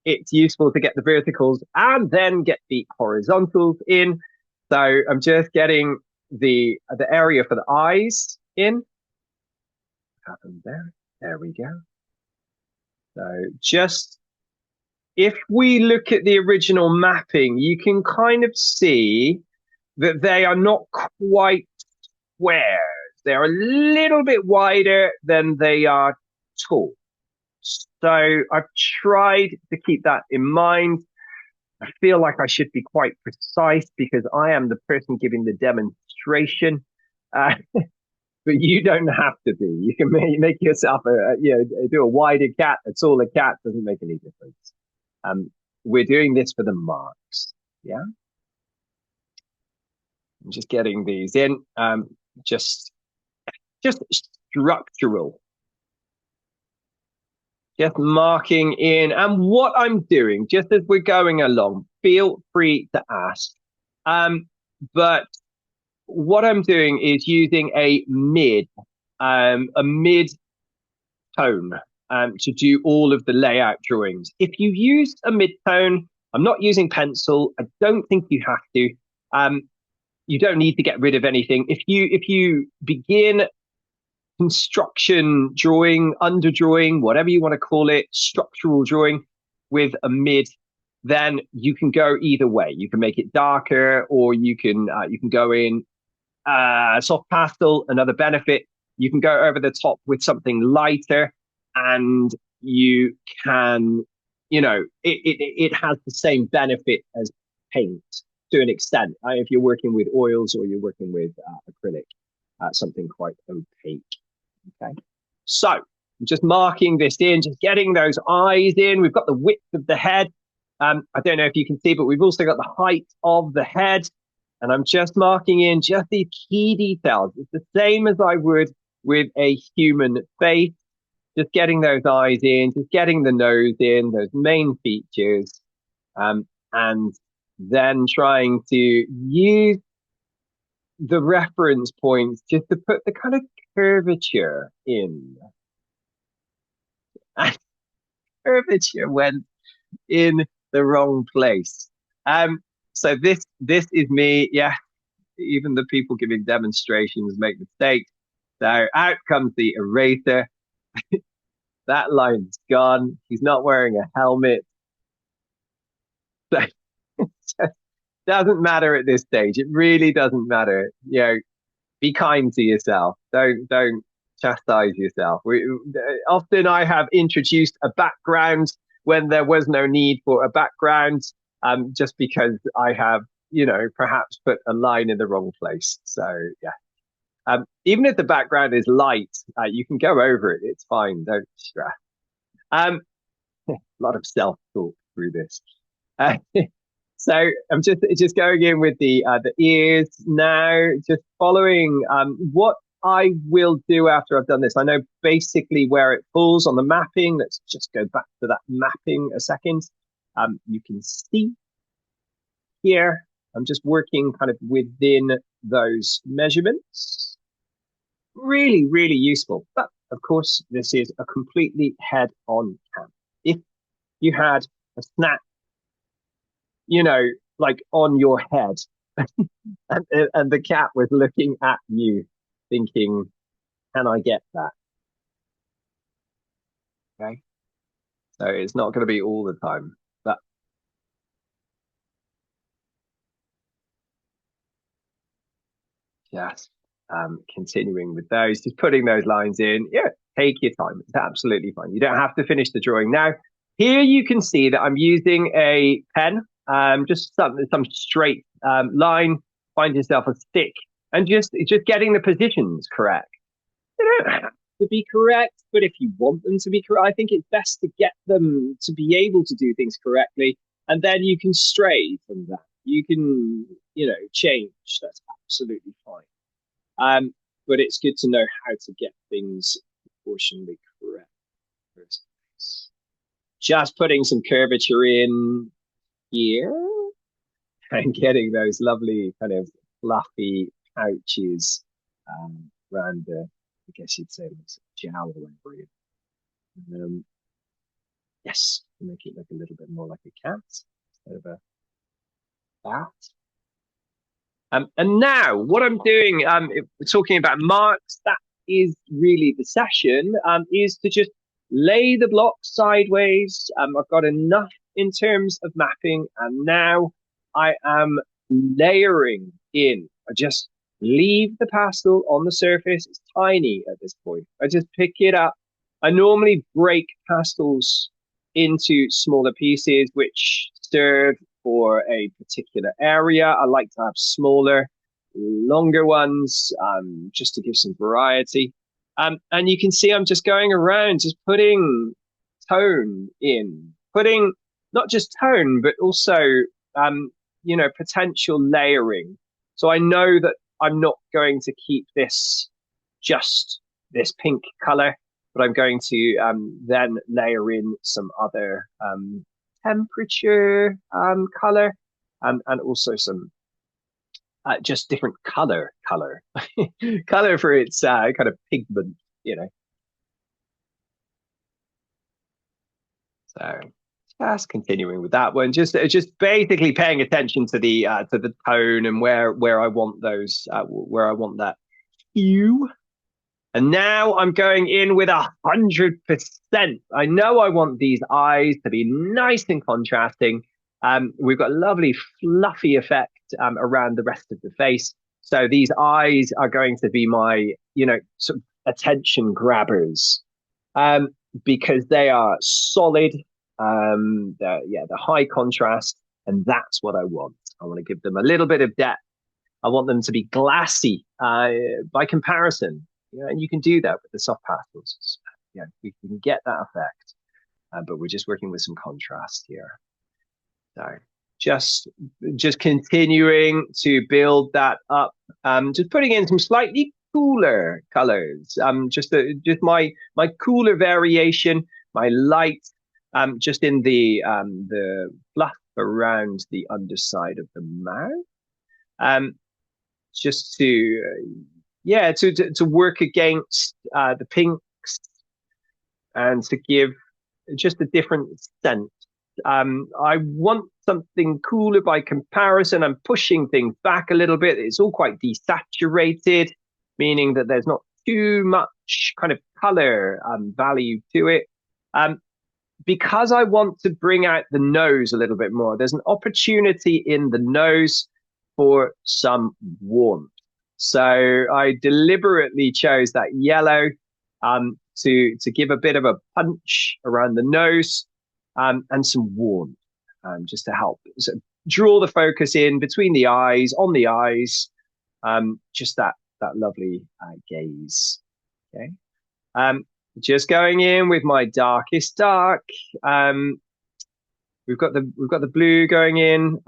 it's useful to get the verticals and then get the horizontals in. So I'm just getting the area for the eyes in. Happen there. There we go. So just if we look at the original mapping, you can kind of see that they are not quite squares. They're a little bit wider than they are tall. So I've tried to keep that in mind. I feel like I should be quite precise because I am the person giving the demonstration. But you don't have to be. You can make yourself do a wider cat, a taller cat, doesn't make any difference. We're doing this for the marks. Yeah. I'm just getting these in. Just structural. Just marking in. And what I'm doing, just as we're going along, feel free to ask. But what I'm doing is using a mid tone to do all of the layout drawings. If you use a mid tone, I'm not using pencil. I don't think you have to. You don't need to get rid of anything. If you begin construction drawing, underdrawing, whatever you want to call it, structural drawing with a mid, then you can go either way. You can make it darker, or you can go in soft pastel. Another benefit, you can go over the top with something lighter, and you can, it has the same benefit as paint to an extent. If you're working with oils or you're working with acrylic, something quite opaque. Okay, so I'm just marking this in, just getting those eyes in. We've got the width of the head. I don't know if you can see, but we've also got the height of the head. And I'm just marking in just these key details. It's the same as I would with a human face. Just getting those eyes in, just getting the nose in, those main features. And then trying to use the reference points just to put the kind of curvature in. And curvature went in the wrong place. So this is me. Yeah, even the people giving demonstrations make mistakes. So out comes the eraser. That line's gone. He's not wearing a helmet. So it just doesn't matter at this stage. It really doesn't matter. Be kind to yourself. Don't chastise yourself. Often I have introduced a background when there was no need for a background, just because I have, perhaps put a line in the wrong place. So yeah. Even if the background is light, you can go over it. It's fine. Don't stress. A lot of self-talk through this. So I'm just going in with the ears now, just following what I will do after I've done this. I know basically where it falls on the mapping. Let's just go back to that mapping a second. You can see here, I'm just working kind of within those measurements. Really, really useful. But of course, this is a completely head-on camp. If you had a snap, like on your head, and the cat was looking at you, thinking, "Can I get that?" Okay, so it's not going to be all the time, but just continuing with those, just putting those lines in. Yeah, take your time. It's absolutely fine. You don't have to finish the drawing now. Here you can see that I'm using a pen, just some straight line. Find yourself a stick, and just getting the positions correct. They don't have to be correct, but if you want them to be correct, I think it's best to get them to be able to do things correctly, and then you can stray from that. You can, change. That's absolutely fine. But it's good to know how to get things proportionally correct first place. Just putting some curvature in here and getting those lovely kind of fluffy pouches around the I guess you'd say it's gel or whatever. Yes, make it look a little bit more like a cat instead of a bat. And now what I'm doing, if we're talking about marks, that is really the session, is to just lay the blocks sideways. I've got enough in terms of mapping, and now I am layering in. I just leave the pastel on the surface. It's tiny at this point. I just pick it up. I normally break pastels into smaller pieces, which serve for a particular area. I like to have smaller, longer ones, just to give some variety. And you can see I'm just going around, just putting tone in, putting not just tone, but also, potential layering. So I know that I'm not going to keep this just this pink color, but I'm going to then layer in some other temperature color, and also some just different color color for its kind of pigment. So just continuing with that one, just basically paying attention to the tone and where I want those where I want that hue. And now I'm going in with 100%. I know I want these eyes to be nice and contrasting. We've got a lovely fluffy effect around the rest of the face. So these eyes are going to be my, sort of attention grabbers, because they are solid. They're high contrast, and that's what I want. I want to give them a little bit of depth. I want them to be glassy by comparison. And you can do that with the soft pastels. We can get that effect, but we're just working with some contrast here. So just continuing to build that up. Just putting in some slightly cooler colors. Just my cooler variation, my light. Just in the fluff around the underside of the mouth. Just to work against the pinks and to give just a different scent. I want something cooler by comparison. I'm pushing things back a little bit. It's all quite desaturated, meaning that there's not too much kind of color value to it. Because I want to bring out the nose a little bit more, there's an opportunity in the nose for some warmth. So I deliberately chose that yellow to give a bit of a punch around the nose, and some warmth, just to help draw the focus in between the eyes, on the eyes, just that lovely gaze. Okay. Just going in with my darkest dark. We've got the blue going in,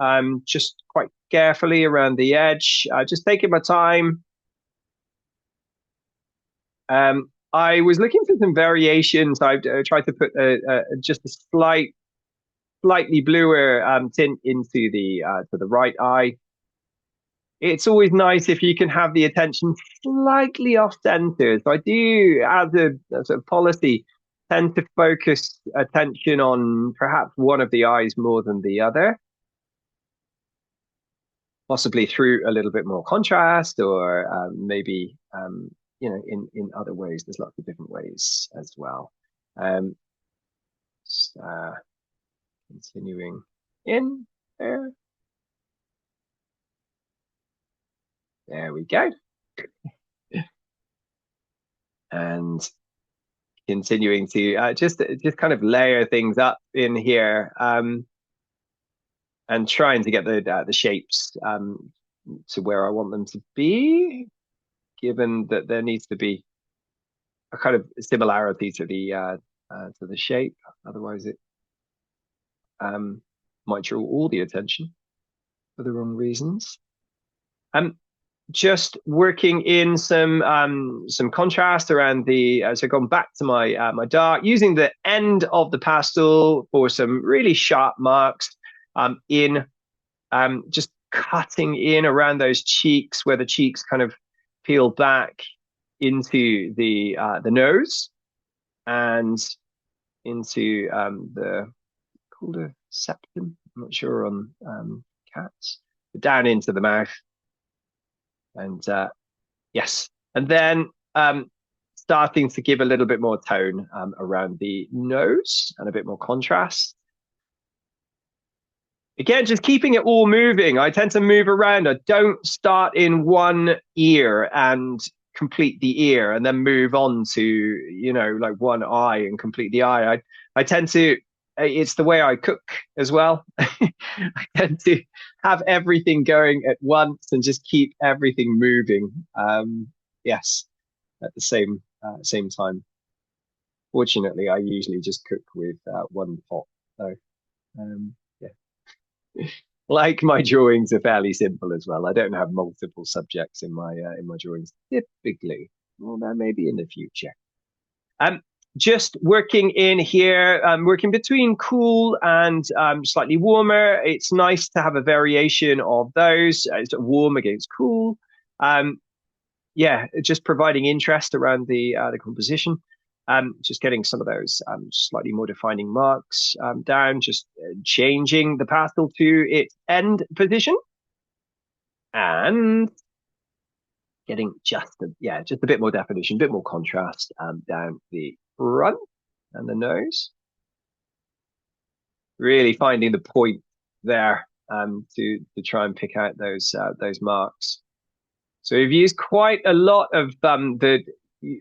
just quite carefully around the edge, just taking my time. I was looking for some variations. I tried to put just a slightly bluer tint into the right eye. It's always nice if you can have the attention slightly off center. So I do, as a sort of policy, tend to focus attention on perhaps one of the eyes more than the other, possibly through a little bit more contrast, or maybe in other ways. There's lots of different ways as well. Just, continuing in there. There we go. And continuing to just kind of layer things up in here, and trying to get the shapes to where I want them to be, given that there needs to be a kind of similarity to the shape. Otherwise, it might draw all the attention for the wrong reasons. Just working in some contrast around the so going back to my dark, using the end of the pastel for some really sharp marks, in just cutting in around those cheeks where the cheeks kind of peel back, into the nose and into the called a septum. I'm not sure on cats. But down into the mouth, and yes, and then starting to give a little bit more tone around the nose and a bit more contrast. Again, just keeping it all moving. I tend to move around. I don't start in one ear and complete the ear and then move on to, like one eye and complete the eye. I tend to, it's the way I cook as well. I tend to have everything going at once and just keep everything moving. Yes, at the same time. Fortunately, I usually just cook with one pot. So, yeah. Like my drawings are fairly simple as well. I don't have multiple subjects in my drawings typically. Well, that may be in the future. Um, just working in here, working between cool and slightly warmer. It's nice to have a variation of those. It's warm against cool. Yeah, just providing interest around the composition. Just getting some of those slightly more defining marks down, just changing the pastel to its end position, and getting just a bit more definition, a bit more contrast down the front and the nose. Really finding the point there to try and pick out those marks. So we've used quite a lot of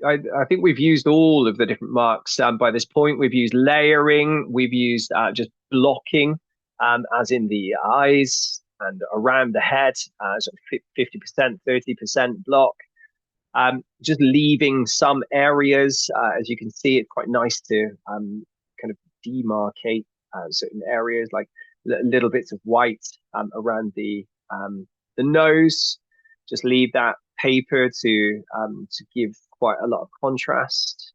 I think we've used all of the different marks by this point. We've used layering, we've used just blocking, as in the eyes and around the head, sort of 50%, 30% block. Just leaving some areas, as you can see, it's quite nice to kind of demarcate certain areas, like little bits of white around the nose. Just leave that paper to give quite a lot of contrast.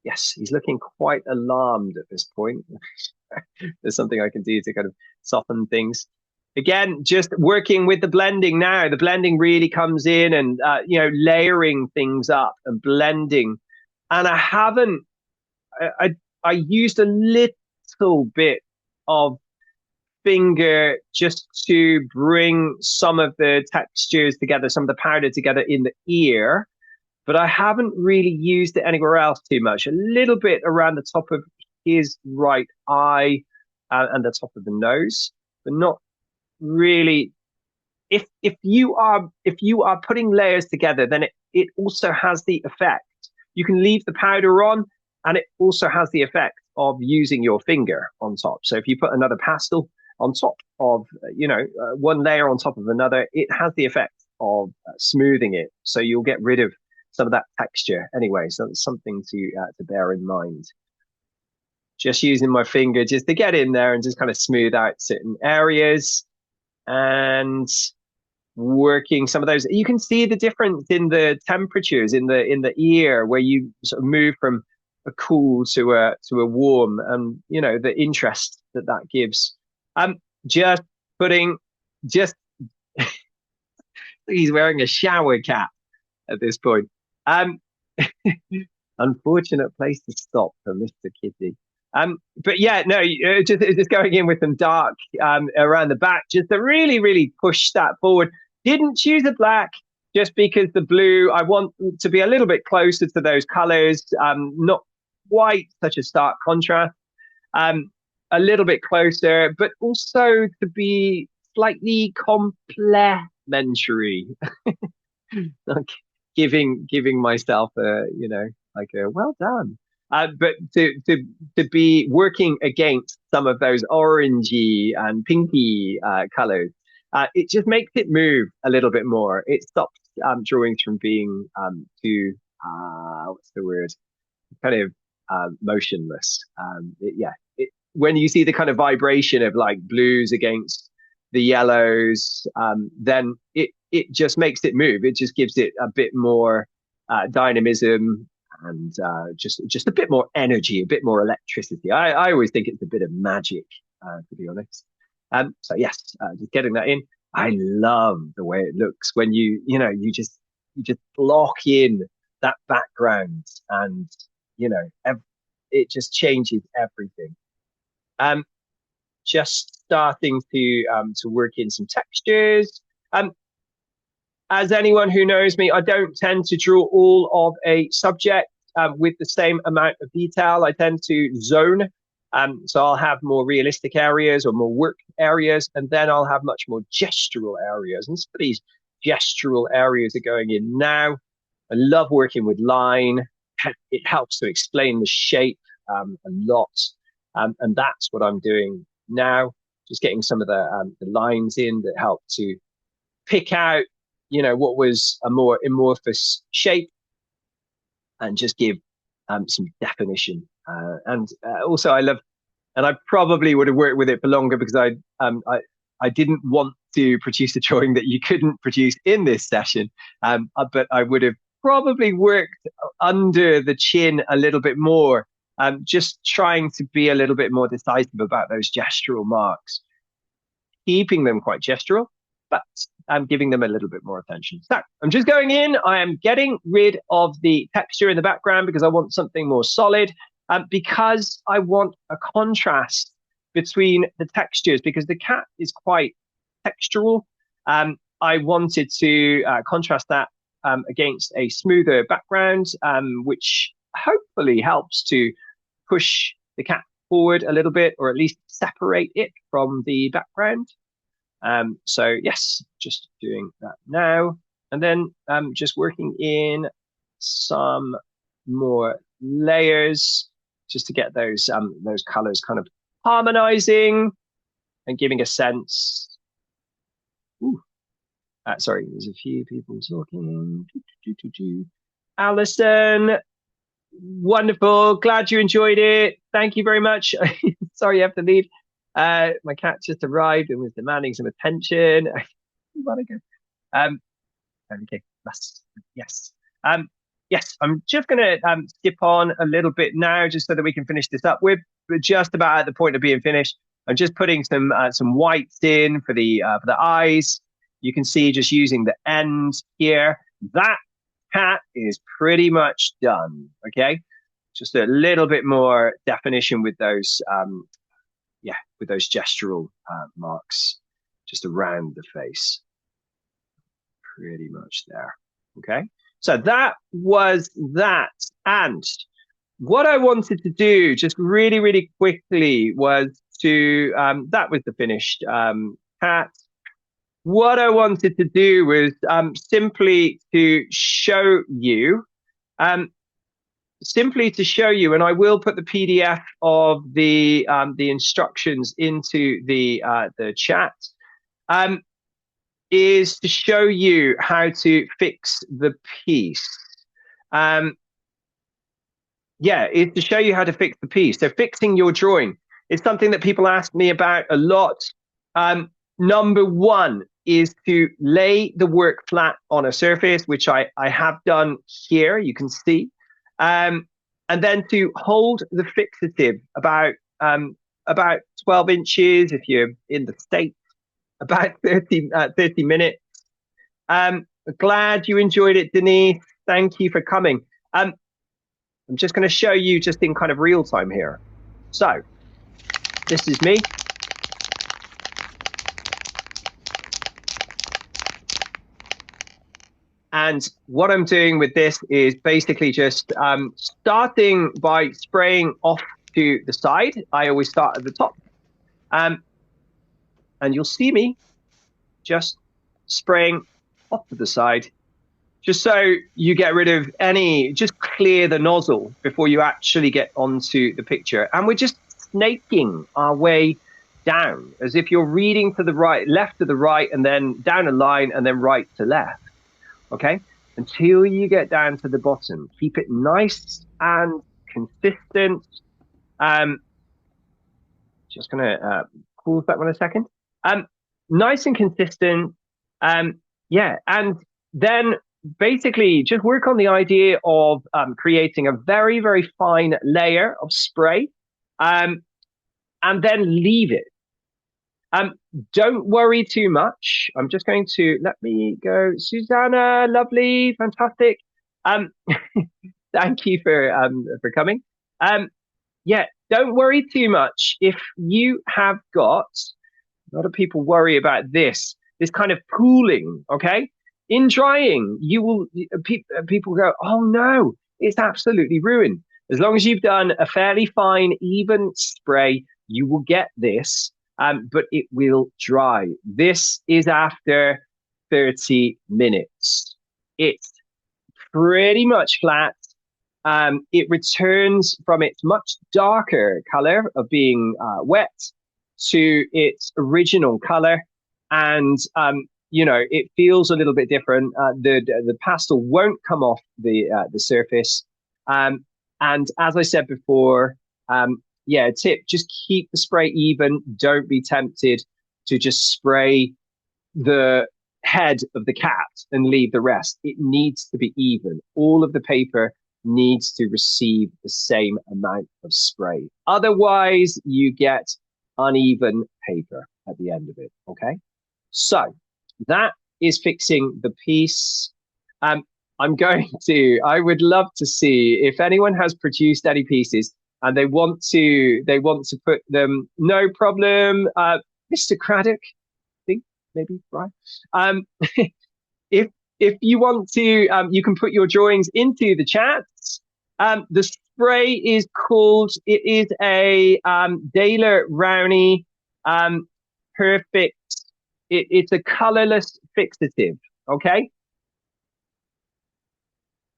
Yes, he's looking quite alarmed at this point. There's something I can do to kind of soften things. Again, just working with the blending now. The blending really comes in and layering things up and blending. And I used a little bit of finger just to bring some of the textures together, some of the powder together in the ear, but I haven't really used it anywhere else too much. A little bit around the top of his right eye and the top of the nose, but not really. If you are putting layers together, then it also has the effect. You can leave the powder on, and it also has the effect of using your finger on top. So if you put another pastel on top of one layer on top of another, it has the effect of smoothing it. So you'll get rid of some of that texture anyway. So it's something to bear in mind. Just using my finger just to get in there and just kind of smooth out certain areas and working some of those. You can see the difference in the temperatures in the ear where you sort of move from a cool to a warm, and the interest that gives. Just putting just he's wearing a shower cap at this point. Unfortunate place to stop for Mr. Kitty. But yeah, no, just going in with some dark around the back, just to really, really push that forward. Didn't choose a black just because the blue, I want to be a little bit closer to those colors, not quite such a stark contrast, a little bit closer, but also to be slightly complementary, like giving myself like a well done. But to be working against some of those orangey and pinky colors, it just makes it move a little bit more. It stops drawings from being too what's the word? Kind of motionless. When you see the kind of vibration of like blues against the yellows, then it just makes it move. It just gives it a bit more dynamism and just a bit more energy, a bit more electricity. I always think it's a bit of magic, to be honest. So yes, just getting that in. I love the way it looks when you just you just block in that background, and you know, it just changes everything. Um, just starting to work in some textures. Um, as anyone who knows me, I don't tend to draw all of a subject with the same amount of detail. I tend to zone. So I'll have more realistic areas or more work areas, and then I'll have much more gestural areas. And some of these gestural areas are going in now. I love working with line. It helps to explain the shape a lot. And that's what I'm doing now. Just getting some of the lines in that help to pick out, you know, what was a more amorphous shape and just give some definition. And also, I love, and I probably would have worked with it for longer because I didn't want to produce a drawing that you couldn't produce in this session. But I would have probably worked under the chin a little bit more, just trying to be a little bit more decisive about those gestural marks, keeping them quite gestural, but I'm giving them a little bit more attention. So I'm just going in. I am getting rid of the texture in the background because I want something more solid, because I want a contrast between the textures because the cat is quite textural. I wanted to contrast that against a smoother background, which hopefully helps to push the cat forward a little bit, or at least separate it from the background. So yes, just doing that now. And then just working in some more layers just to get those colors kind of harmonizing and giving a sense. Ooh. Sorry, there's a few people talking. Alison, wonderful. Glad you enjoyed it. Thank you very much. Sorry you have to leave. My cat just arrived and was demanding some attention. You want to go? Okay. Yes. Yes. I'm just going to skip on a little bit now, just so that we can finish this up. We're just about at the point of being finished. I'm just putting some whites in for the eyes. You can see just using the end here. That cat is pretty much done. Okay. Just a little bit more definition with those with those gestural marks just around the face. Pretty much there. Okay. So that was that. And what I wanted to do just really, really quickly was to, that was the finished cat. What I wanted to do was simply to show you, and I will put the PDF of the instructions into the chat, is to show you how to fix the piece. It's to show you how to fix the piece. So fixing your drawing is something that people ask me about a lot. Number one is to lay the work flat on a surface, which I have done here, you can see. And then to hold the fixative about 12 inches if you're in the States, about 30 minutes. Glad you enjoyed it, Denise. Thank you for coming. I'm just going to show you just in kind of real time here. So this is me. And what I'm doing with this is basically just starting by spraying off to the side. I always start at the top. And you'll see me just spraying off to the side, just so you get rid of just clear the nozzle before you actually get onto the picture. And we're just snaking our way down, as if you're reading to the right, left to the right, and then down a line, and then right to left. Okay, until you get down to the bottom. Keep it nice and consistent. Just gonna pause that one a second. Nice and consistent. And then basically just work on the idea of creating a very, very fine layer of spray, and then leave it. Um, don't worry too much. I'm just going to let me go. Susanna, lovely, fantastic. Um, thank you for coming. Um, yeah, don't worry too much. If you have got a lot of people worry about this kind of pooling, okay? In drying, you will people go, "Oh no, it's absolutely ruined." As long as you've done a fairly fine, even spray, you will get this, but it will dry. This is after 30 minutes. It's pretty much flat. It returns from its much darker color of being wet to its original color, and it feels a little bit different. The pastel won't come off the surface, and as I said before, yeah, tip: just keep the spray even. Don't be tempted to just spray the head of the cat and leave the rest. It needs to be even. All of the paper needs to receive the same amount of spray. Otherwise, you get uneven paper at the end of it. Okay. So that is fixing the piece. Um, I would love to see if anyone has produced any pieces and they want to put them, no problem. Mr. Craddock, think maybe, right? Um, if if you want to, you can put your drawings into the chat. The spray is called. It is a Daler Rowney perfect. It's a colorless fixative. Okay.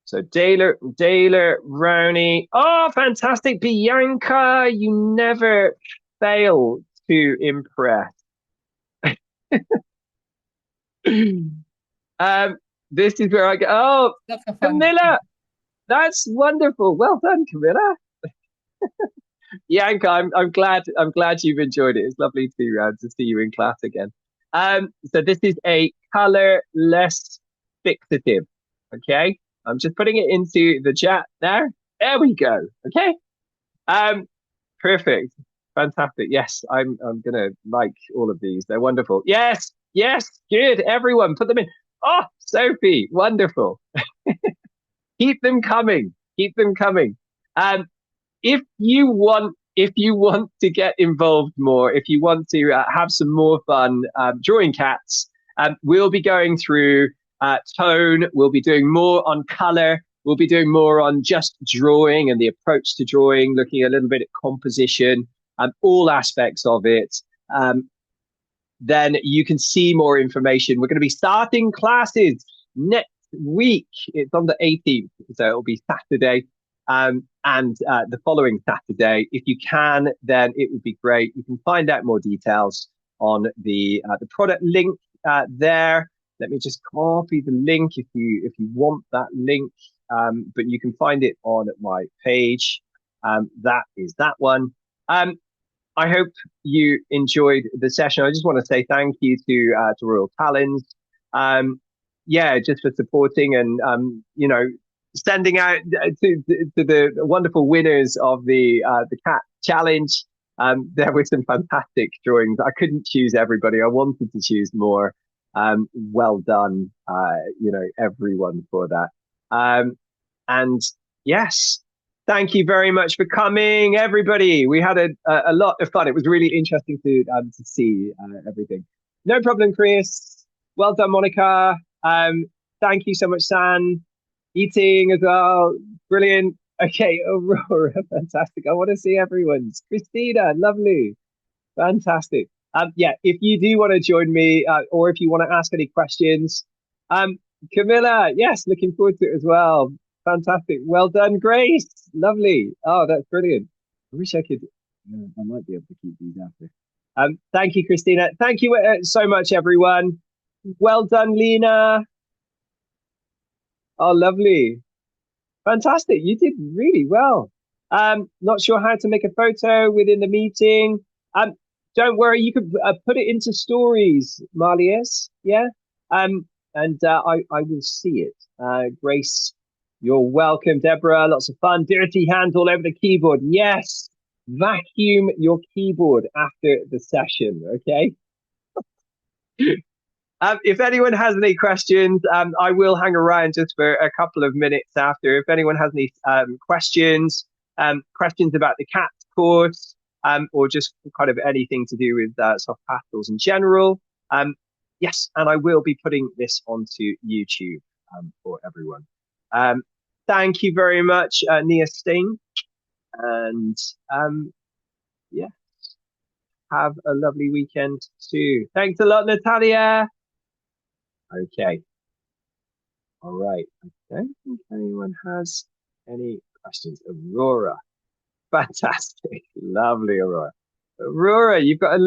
So Daler Rowney. Oh, fantastic, Bianca! You never fail to impress. Um, this is where I go. Oh, Lots of fun. Camilla, that's wonderful. Well done, Camilla. Yanka, I'm glad you've enjoyed it. It's lovely to see you in class again. So this is a colorless fixative. Okay, I'm just putting it into the chat now. There we go. Okay. Um, perfect. Fantastic. Yes, I'm gonna like all of these. They're wonderful. Yes, yes, good. Everyone, put them in. Oh, Sophie, wonderful. Keep them coming. Keep them coming. Um, if you want to get involved more, if you want to have some more fun drawing cats, we'll be going through tone. We'll be doing more on color. We'll be doing more on just drawing and the approach to drawing, looking a little bit at composition, all aspects of it. Then you can see more information. We're going to be starting classes next week. It's on the 18th, so it'll be Saturday. And the following Saturday, if you can, then it would be great. You can find out more details on the product link there. Let me just copy the link if you want that link, but you can find it on my page. That is that one. I hope you enjoyed the session. I just want to say thank you to Royal Talons. Yeah, just for supporting and sending out to the wonderful winners of the cat challenge. There were some fantastic drawings. I couldn't choose everybody. I wanted to choose more. Well done, everyone for that. And yes, thank you very much for coming, everybody. We had a lot of fun. It was really interesting to see everything. No problem, Chris. Well done, Monica. Thank you so much, San. Eating as well. Brilliant. Okay, Aurora, fantastic. I want to see everyone's. Christina, lovely. Fantastic. Yeah, if you do want to join me, or if you want to ask any questions, Camilla, yes, looking forward to it as well. Fantastic. Well done, Grace. Lovely. Oh, that's brilliant. I wish I could. I might be able to keep these after. Thank you, Christina. Thank you so much, everyone. Well done, Lena. Oh, lovely. Fantastic. You did really well. Not sure how to make a photo within the meeting. Don't worry, you could put it into stories, Marlies. Yeah. And I will see it. Grace, you're welcome. Deborah, lots of fun. Dirty hands all over the keyboard. Yes. Vacuum your keyboard after the session. Okay. If anyone has any questions, I will hang around just for a couple of minutes after. If anyone has any questions, questions about the CAT course, or just kind of anything to do with soft pastels in general, yes, and I will be putting this onto YouTube for everyone. Um, Thank you very much, Nia Sting, and yeah, have a lovely weekend too. Thanks a lot, Natalia. Okay. All right. I don't think anyone has any questions. Aurora. Fantastic. Lovely, Aurora. Aurora, you've got a